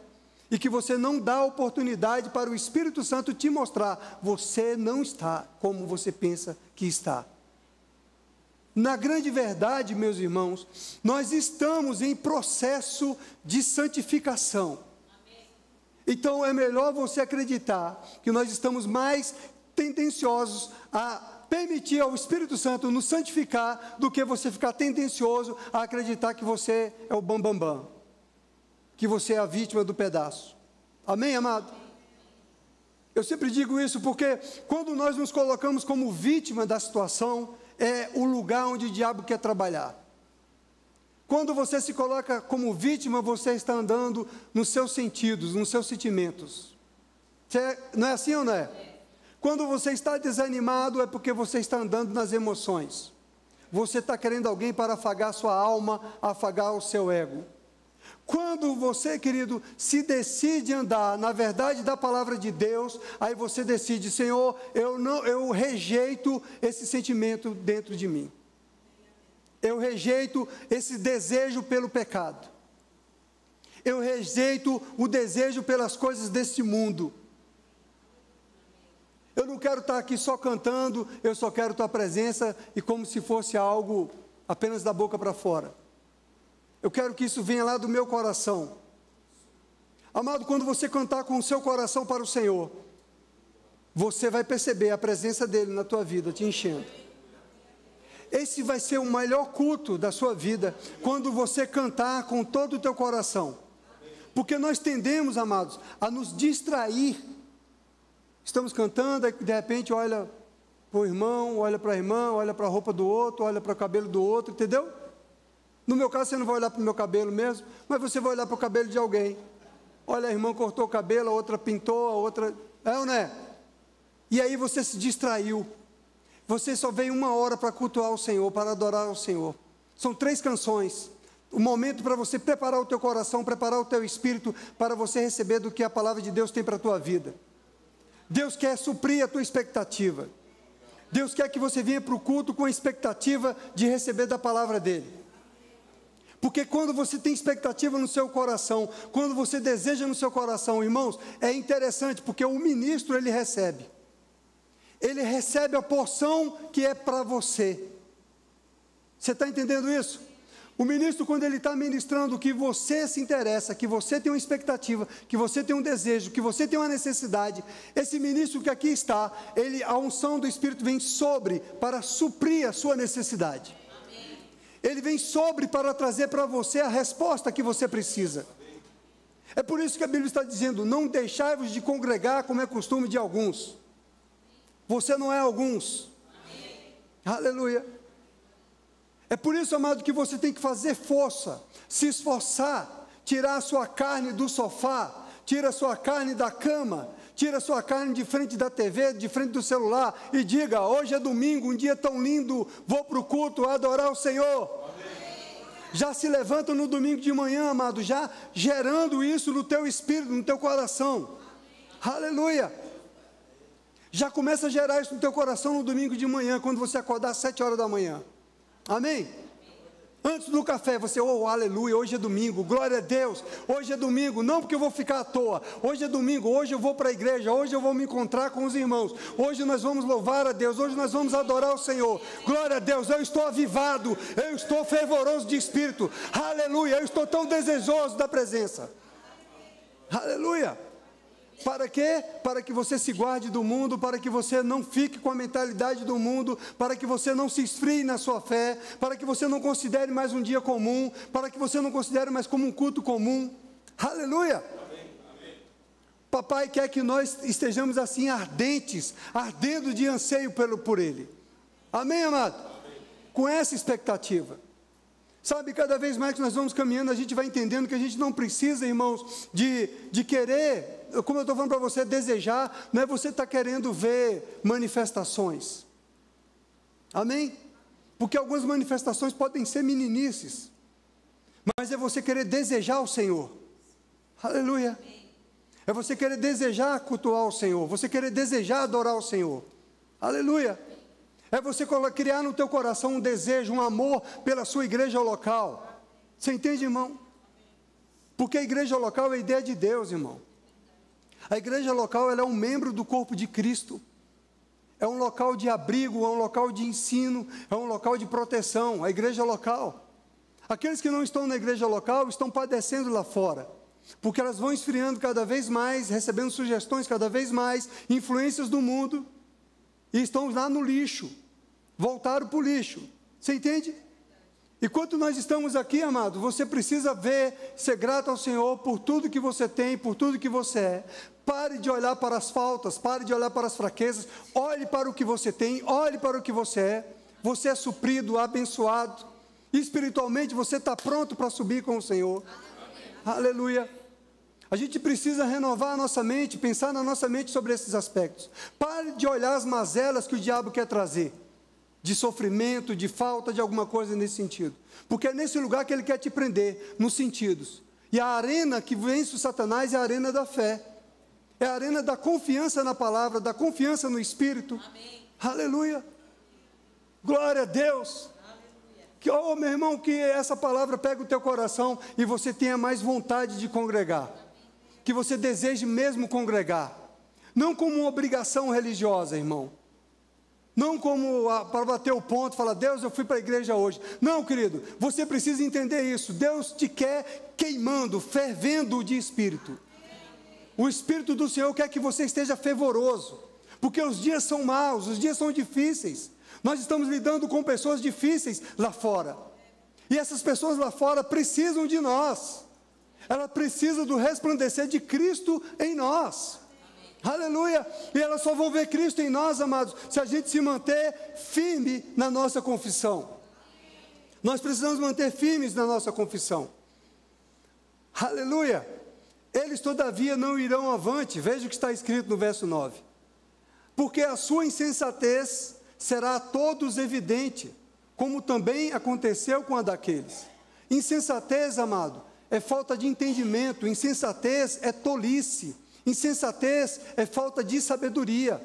S2: e que você não dá oportunidade para o Espírito Santo te mostrar, você não está como você pensa que está. Na grande verdade, meus irmãos, nós estamos em processo de santificação. Então é melhor você acreditar que nós estamos mais tendenciosos a permitir ao Espírito Santo nos santificar do que você ficar tendencioso a acreditar que você é o bambambam, que você é a vítima do pedaço. Amém, amado? Eu sempre digo isso porque quando nós nos colocamos como vítima da situação, é o lugar onde o diabo quer trabalhar. Quando você se coloca como vítima, você está andando nos seus sentidos, nos seus sentimentos. Não é assim ou não é? Quando você está desanimado, é porque você está andando nas emoções. Você está querendo alguém para afagar sua alma, afagar o seu ego. Quando você, querido, se andar na verdade da palavra de Deus, aí você decide, Senhor, eu rejeito esse sentimento dentro de mim. Eu rejeito esse desejo pelo pecado. Eu rejeito o desejo pelas coisas deste mundo. Eu não quero estar aqui só cantando, eu só quero tua presença e como se fosse algo apenas da boca para fora. Eu quero que isso venha lá do meu coração. Amado, quando você cantar com o seu coração para o Senhor, você vai perceber a presença dele na tua vida te enchendo. Esse vai ser o melhor culto da sua vida, quando você cantar com todo o teu coração. Porque nós tendemos, amados, a nos distrair. Estamos cantando, aí de repente olha para o irmão, olha para a irmã, olha para a roupa do outro, olha para o cabelo do outro, entendeu? No meu caso, você não vai olhar para o meu cabelo mesmo, mas você vai olhar para o cabelo de alguém. Olha, a irmã cortou o cabelo, a outra pintou, a outra... É ou não é? E aí você se distraiu. Você só veio 1 hora para cultuar o Senhor, para adorar o Senhor. São 3 canções. O momento para você preparar o teu coração, preparar o teu espírito, para você receber do que a palavra de Deus tem para a tua vida. Deus quer suprir a tua expectativa. Deus quer que você venha para o culto com a expectativa de receber da palavra dEle. Porque quando você tem expectativa no seu coração, quando você deseja no seu coração, irmãos, é interessante, porque o ministro, ele recebe a porção que é para você. Você está entendendo isso? O ministro, quando ele está ministrando que você se interessa, que você tem uma expectativa, que você tem um desejo, que você tem uma necessidade, esse ministro que aqui está, a unção do Espírito vem sobre para suprir a sua necessidade. Ele vem sobre para trazer para você a resposta que você precisa. É por isso que a Bíblia está dizendo, não deixai-vos de congregar como é costume de alguns. Você não é alguns. Aleluia. É por isso, amado, que você tem que fazer força, se esforçar, tirar a sua carne do sofá, tira a sua carne da cama, tira a sua carne de frente da TV, de frente do celular e diga, hoje é domingo, um dia tão lindo, vou para o culto adorar o Senhor. Amém. Já se levanta no domingo de manhã, amado, já gerando isso no teu espírito, no teu coração. Amém. Aleluia. Já começa a gerar isso no teu coração no domingo de manhã, quando você acordar às 7 horas da manhã. Amém? Antes do café, você, aleluia, hoje é domingo, glória a Deus, hoje é domingo, não porque eu vou ficar à toa, hoje é domingo, hoje eu vou para a igreja, hoje eu vou me encontrar com os irmãos, hoje nós vamos louvar a Deus, hoje nós vamos adorar o Senhor, glória a Deus, eu estou avivado, eu estou fervoroso de espírito, aleluia, eu estou tão desejoso da presença, aleluia. Para quê? Para que você se guarde do mundo, para que você não fique com a mentalidade do mundo, para que você não se esfrie na sua fé, para que você não considere mais um dia comum, para que você não considere mais como um culto comum. Aleluia! Amém. A Papai quer que nós estejamos assim ardentes, ardendo de anseio por Ele. Amém, amado? Amém. Com essa expectativa. Sabe, cada vez mais que nós vamos caminhando, a gente vai entendendo que a gente não precisa, irmãos, de querer, como eu estou falando para você, desejar, não é você estar querendo ver manifestações. Amém? Porque algumas manifestações podem ser meninices, mas é você querer desejar o Senhor. Aleluia. É você querer desejar cultuar o Senhor, você querer desejar adorar o Senhor. Aleluia. É você criar no teu coração um desejo, um amor pela sua igreja local. Você entende, irmão? Porque a igreja local é a ideia de Deus, irmão. A igreja local, ela é um membro do corpo de Cristo. É um local de abrigo, é um local de ensino, é um local de proteção, a igreja local. Aqueles que não estão na igreja local estão padecendo lá fora, porque elas vão esfriando cada vez mais, recebendo sugestões cada vez mais, influências do mundo, e estão lá no lixo, voltaram para o lixo. Você entende? Enquanto nós estamos aqui, amado, você precisa ser grato ao Senhor por tudo que você tem, por tudo que você é. Pare de olhar para as faltas, pare de olhar para as fraquezas, olhe para o que você tem, olhe para o que você é. Você é suprido, abençoado, espiritualmente você está pronto para subir com o Senhor. Aleluia. A gente precisa renovar a nossa mente, pensar na nossa mente sobre esses aspectos. Pare de olhar as mazelas que o diabo quer trazer, de sofrimento, de falta, de alguma coisa nesse sentido. Porque é nesse lugar que ele quer te prender, nos sentidos. E a arena que vence o Satanás é a arena da fé. É a arena da confiança na palavra, da confiança no Espírito. Amém. Aleluia. Glória a Deus. Aleluia. Que, oh, meu irmão, que essa palavra pegue o teu coração e você tenha mais vontade de congregar. Que você deseje mesmo congregar, não como uma obrigação religiosa, irmão, não como para bater o ponto, falar, Deus, eu fui para a igreja hoje. Não, querido, você precisa entender isso. Deus te quer queimando, fervendo de espírito. O Espírito do Senhor quer que você esteja fervoroso, porque os dias são maus, os dias são difíceis. Nós estamos lidando com pessoas difíceis lá fora, e essas pessoas lá fora precisam de nós. Ela precisa do resplandecer de Cristo em nós. Amém. Aleluia. E elas só vão ver Cristo em nós, amados, se a gente se manter firme na nossa confissão. Amém. Nós precisamos manter firmes na nossa confissão. Aleluia. Eles todavia não irão avante. Veja o que está escrito no verso 9. Porque a sua insensatez será a todos evidente, como também aconteceu com a daqueles. Insensatez, amado, é falta de entendimento, insensatez é tolice, insensatez é falta de sabedoria.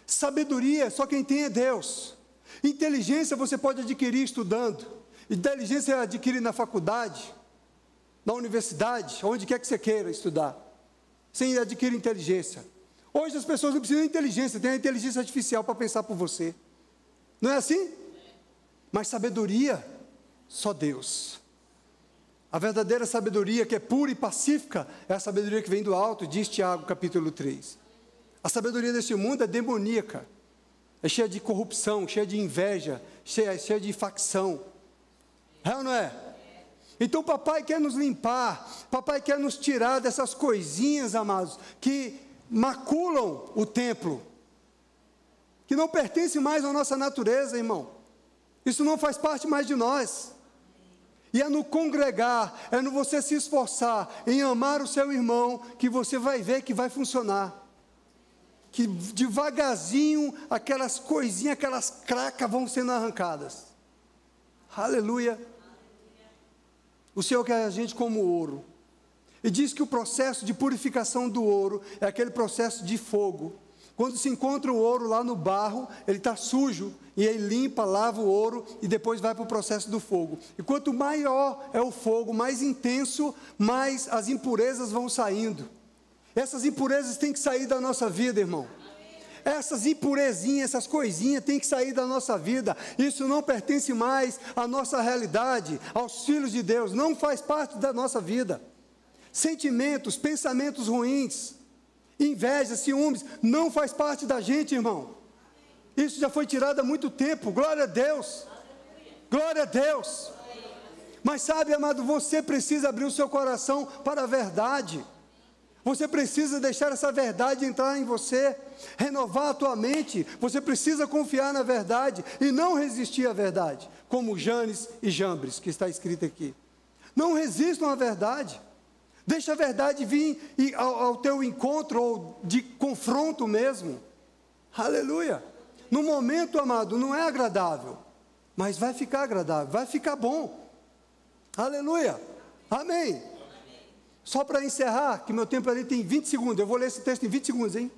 S2: Sabedoria só quem tem é Deus. Inteligência você pode adquirir estudando, inteligência adquire na faculdade, na universidade, onde quer que você queira estudar. Você adquire inteligência. Hoje as pessoas não precisam de inteligência, tem a inteligência artificial para pensar por você. Não é assim? Mas sabedoria, só Deus. A verdadeira sabedoria, que é pura e pacífica, é a sabedoria que vem do alto, diz Tiago, capítulo 3. A sabedoria deste mundo é demoníaca, é cheia de corrupção, cheia de inveja, cheia de facção. É ou não é? Então papai quer nos limpar, papai quer nos tirar dessas coisinhas, amados, que maculam o templo, que não pertence mais à nossa natureza, irmão. Isso não faz parte mais de nós. E é no congregar, é no você se esforçar em amar o seu irmão, que você vai ver que vai funcionar. Que devagarzinho, aquelas coisinhas, aquelas cracas vão sendo arrancadas. Aleluia. O Senhor quer a gente como ouro. E diz que o processo de purificação do ouro é aquele processo de fogo. Quando se encontra o ouro lá no barro, ele está sujo, e ele limpa, lava o ouro, e depois vai para o processo do fogo. E quanto maior é o fogo, mais intenso, mais as impurezas vão saindo. Essas impurezas têm que sair da nossa vida, irmão. Essas impurezinhas, essas coisinhas têm que sair da nossa vida. Isso não pertence mais à nossa realidade, aos filhos de Deus, não faz parte da nossa vida. Sentimentos, pensamentos ruins, inveja, ciúmes, não faz parte da gente, irmão. Isso já foi tirado há muito tempo, glória a Deus. Glória a Deus. Mas sabe, amado, você precisa abrir o seu coração para a verdade. Você precisa deixar essa verdade entrar em você, renovar a tua mente. Você precisa confiar na verdade e não resistir à verdade, como Janes e Jambres, que está escrito aqui. Não resistam à verdade. Deixa a verdade vir ao teu encontro, ou de confronto mesmo. Aleluia. No momento, amado, não é agradável, mas vai ficar agradável, vai ficar bom. Aleluia. Amém. Só para encerrar, que meu tempo ali tem 20 segundos. Eu vou ler esse texto em 20 segundos, hein?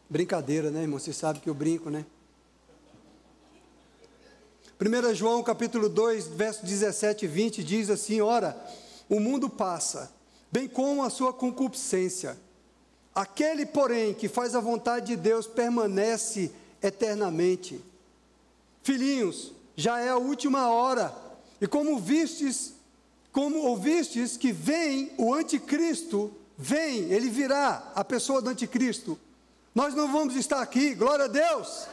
S2: Brincadeira, né, irmão? Você sabe que eu brinco, né? 1 João capítulo 2, verso 17 e 20 diz assim: ora, o mundo passa, bem como a sua concupiscência. Aquele, porém, que faz a vontade de Deus permanece eternamente. Filhinhos, já é a última hora, e como ouvistes que vem o anticristo, ele virá, a pessoa do anticristo. Nós não vamos estar aqui, glória a Deus.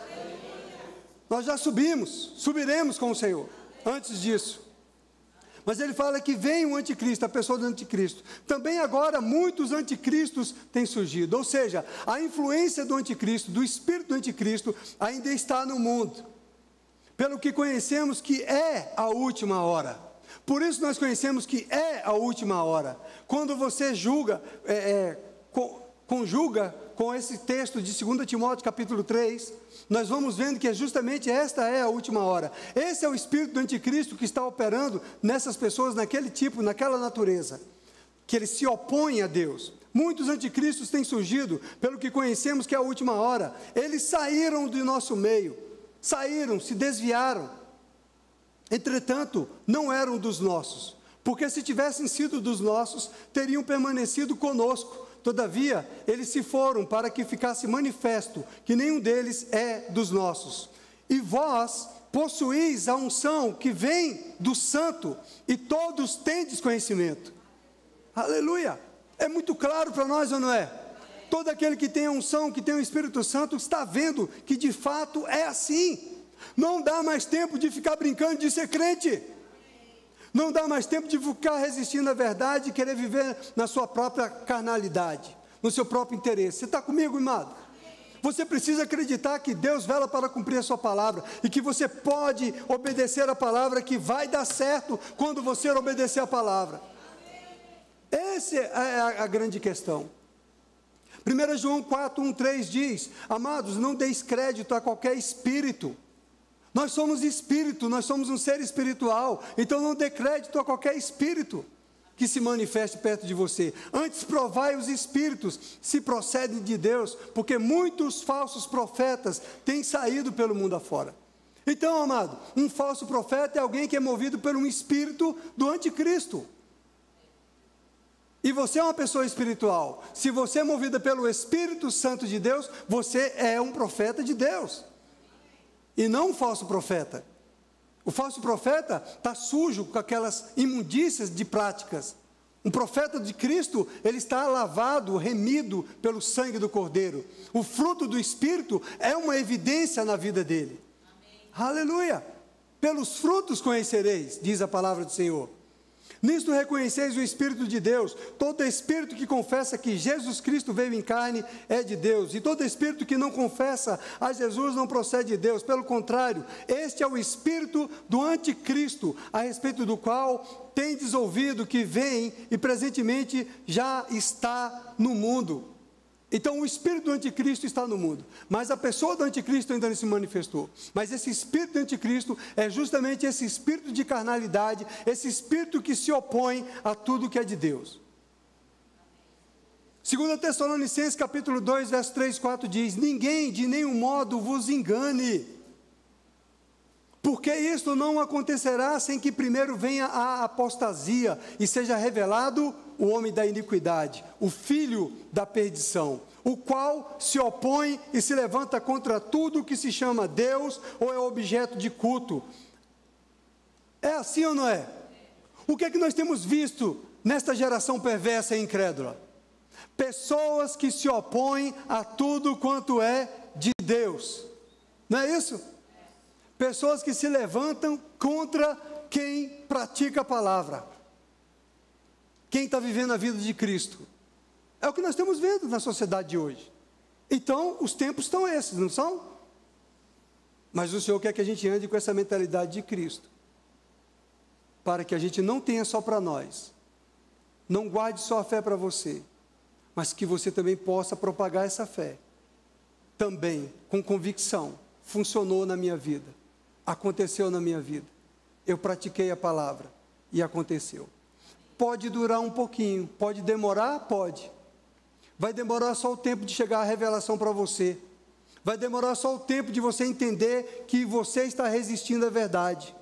S2: Nós já subiremos com o Senhor, antes disso. Mas ele fala que vem o anticristo, a pessoa do anticristo. Também agora muitos anticristos têm surgido, ou seja, a influência do anticristo, do espírito do anticristo, ainda está no mundo. Pelo que conhecemos que é a última hora. Por isso nós conhecemos que é a última hora. Quando você conjuga com esse texto de 2 Timóteo capítulo 3, nós vamos vendo que justamente esta é a última hora. Esse é o espírito do anticristo que está operando nessas pessoas, naquele tipo, naquela natureza, que eles se opõem a Deus. Muitos anticristos têm surgido, pelo que conhecemos que é a última hora. Eles saíram do nosso meio, se desviaram. Entretanto, não eram dos nossos, porque se tivessem sido dos nossos, teriam permanecido conosco. Todavia, eles se foram para que ficasse manifesto que nenhum deles é dos nossos. E vós possuís a unção que vem do Santo, e todos tendes conhecimento. Aleluia! É muito claro para nós, ou não é? Todo aquele que tem a unção, que tem o Espírito Santo, está vendo que de fato é assim. Não dá mais tempo de ficar brincando de ser crente. Não dá mais tempo de ficar resistindo à verdade e querer viver na sua própria carnalidade, no seu próprio interesse. Você está comigo, amado? Você precisa acreditar que Deus vela para cumprir a sua palavra e que você pode obedecer a palavra, que vai dar certo quando você obedecer a palavra. Essa é a grande questão. 1 João 4, 1, 3 diz: amados, não deis crédito a qualquer espírito. Nós somos espírito, nós somos um ser espiritual, então não dê crédito a qualquer espírito que se manifeste perto de você. Antes provai os espíritos, se procedem de Deus, porque muitos falsos profetas têm saído pelo mundo afora. Então, amado, um falso profeta é alguém que é movido por um espírito do anticristo. E você é uma pessoa espiritual. Se você é movida pelo Espírito Santo de Deus, você é um profeta de Deus. E não um falso profeta. O falso profeta está sujo com aquelas imundícias de práticas. Um profeta de Cristo, ele está lavado, remido pelo sangue do Cordeiro. O fruto do Espírito é uma evidência na vida dele. Amém. Aleluia! Pelos frutos conhecereis, diz a palavra do Senhor. Nisto reconheceis o Espírito de Deus. Todo espírito que confessa que Jesus Cristo veio em carne é de Deus. E todo espírito que não confessa a Jesus não procede de Deus. Pelo contrário, este é o espírito do anticristo, a respeito do qual tendes ouvido que vem e presentemente já está no mundo. Então o espírito do anticristo está no mundo, mas a pessoa do anticristo ainda não se manifestou. Mas esse espírito do anticristo é justamente esse espírito de carnalidade, esse espírito que se opõe a tudo que é de Deus. 2 Tessalonicenses capítulo 2, verso 3 e 4 diz: ninguém de nenhum modo vos engane, porque isto não acontecerá sem que primeiro venha a apostasia e seja revelado o homem da iniquidade, o filho da perdição, o qual se opõe e se levanta contra tudo que se chama Deus ou é objeto de culto. É assim ou não é? O que é que nós temos visto nesta geração perversa e incrédula? Pessoas que se opõem a tudo quanto é de Deus. Não é isso? Pessoas que se levantam contra quem pratica a palavra. quem está vivendo a vida de Cristo. É o que nós estamos vendo na sociedade de hoje. Então, os tempos estão esses, não são? Mas o Senhor quer que a gente ande com essa mentalidade de Cristo, para que a gente não tenha só para nós, não guarde só a fé para você, mas que você também possa propagar essa fé, também com convicção. Funcionou na minha vida, aconteceu na minha vida, eu pratiquei a palavra e aconteceu. Pode durar um pouquinho, pode demorar? Pode. Vai demorar só o tempo de chegar a revelação para você. Vai demorar só o tempo de você entender que você está resistindo à verdade.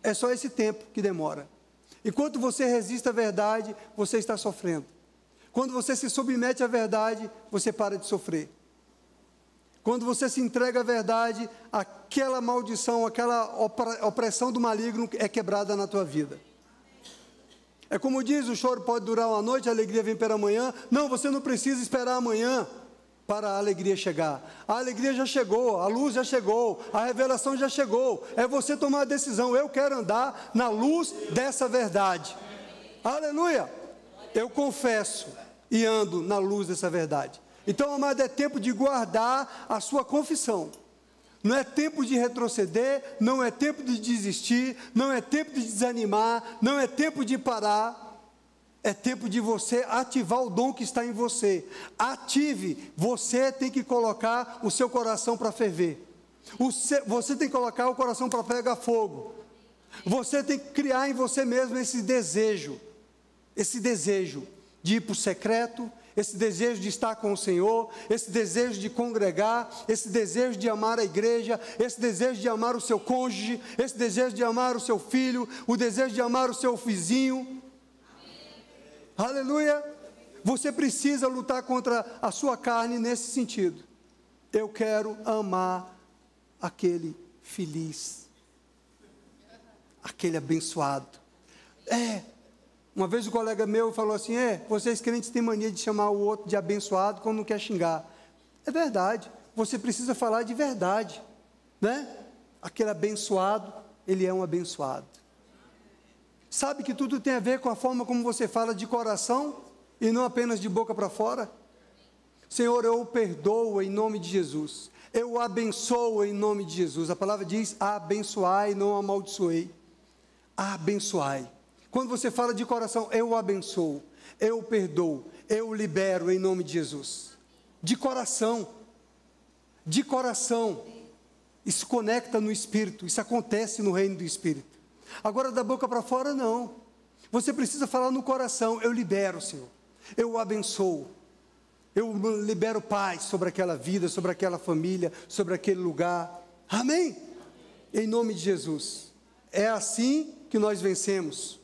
S2: É só esse tempo que demora. Enquanto você resiste à verdade, você está sofrendo. Quando você se submete à verdade, você para de sofrer. Quando você se entrega à verdade, aquela maldição, aquela opressão do maligno é quebrada na tua vida. É como diz, o choro pode durar uma noite, a alegria vem pela manhã. Não, você não precisa esperar amanhã para a alegria chegar. A alegria já chegou, a luz já chegou, a revelação já chegou. É você tomar a decisão, eu quero andar na luz dessa verdade. Aleluia! Eu confesso e ando na luz dessa verdade. Então, amado, é tempo de guardar a sua confissão. Não é tempo de retroceder, não é tempo de desistir, não é tempo de desanimar, não é tempo de parar. É tempo de você ativar o dom que está em você. Ative, você tem que colocar o seu coração para ferver. Você tem que colocar o coração para pegar fogo. Você tem que criar em você mesmo esse desejo de ir para o secreto, esse desejo de estar com o Senhor, esse desejo de congregar, esse desejo de amar a igreja, esse desejo de amar o seu cônjuge, esse desejo de amar o seu filho, o desejo de amar o seu vizinho. Aleluia! Você precisa lutar contra a sua carne nesse sentido. Eu quero amar aquele feliz, aquele abençoado. Uma vez um colega meu falou assim, vocês crentes têm mania de chamar o outro de abençoado quando não quer xingar. É verdade, você precisa falar de verdade, né? Aquele abençoado, ele é um abençoado. Sabe que tudo tem a ver com a forma como você fala de coração e não apenas de boca para fora? Senhor, eu o perdoo em nome de Jesus. Eu o abençoo em nome de Jesus. A palavra diz, abençoai, não amaldiçoei. Abençoai. Quando você fala de coração, eu o abençoo, eu o perdoo, eu o libero em nome de Jesus. De coração. De coração. Isso conecta no Espírito, isso acontece no reino do Espírito. Agora, da boca para fora, não. Você precisa falar no coração, eu libero, Senhor. Eu o abençoo. Eu libero paz sobre aquela vida, sobre aquela família, sobre aquele lugar. Amém? Em nome de Jesus. É assim que nós vencemos.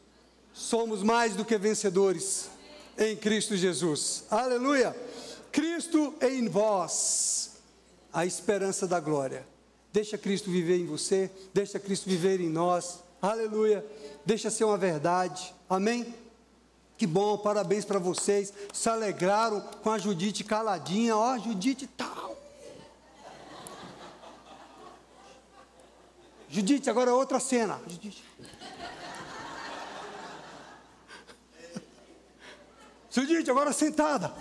S2: Somos mais do que vencedores em Cristo Jesus. Aleluia! Cristo em vós, a esperança da glória. Deixa Cristo viver em você, deixa Cristo viver em nós. Aleluia! Deixa ser uma verdade. Amém? Que bom, parabéns para vocês. Se alegraram com a Judite caladinha. Ó, Judite tal. Judite, agora outra cena. Judite. Judite, agora sentada.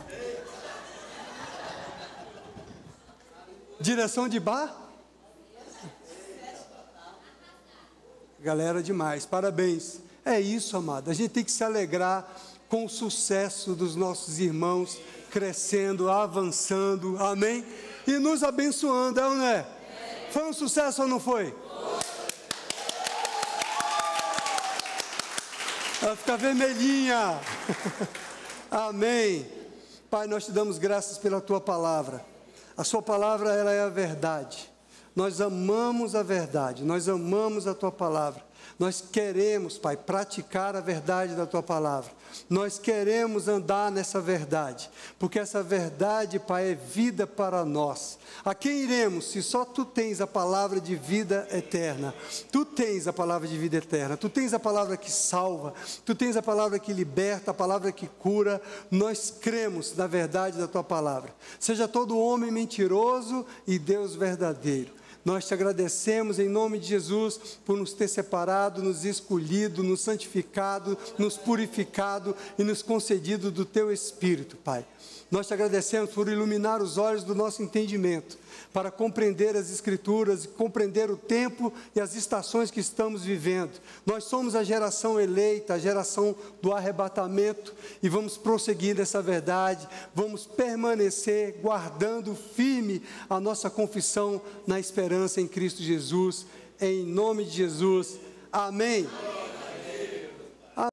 S2: Direção de bar? Galera, demais, parabéns. É isso, amado. A gente tem que se alegrar com o sucesso dos nossos irmãos, crescendo, avançando, amém? E nos abençoando, é ou não é? Foi um sucesso ou não foi? Ela fica vermelhinha. Amém. Pai, nós te damos graças pela tua palavra. A sua palavra, ela é a verdade. Nós amamos a verdade, nós amamos a tua palavra. Nós queremos, Pai, praticar a verdade da tua palavra. Nós queremos andar nessa verdade, porque essa verdade, Pai, é vida para nós. A quem iremos se só tu tens a palavra de vida eterna? Tu tens a palavra de vida eterna, tu tens a palavra que salva, tu tens a palavra que liberta, a palavra que cura. Nós cremos na verdade da tua palavra. Seja todo homem mentiroso e Deus verdadeiro. Nós te agradecemos em nome de Jesus por nos ter separado, nos escolhido, nos santificado, nos purificado e nos concedido do teu Espírito, Pai. Nós te agradecemos por iluminar os olhos do nosso entendimento, para compreender as Escrituras e compreender o tempo e as estações que estamos vivendo. Nós somos a geração eleita, a geração do arrebatamento, e vamos prosseguir nessa verdade, vamos permanecer guardando firme a nossa confissão na esperança em Cristo Jesus, em nome de Jesus. Amém.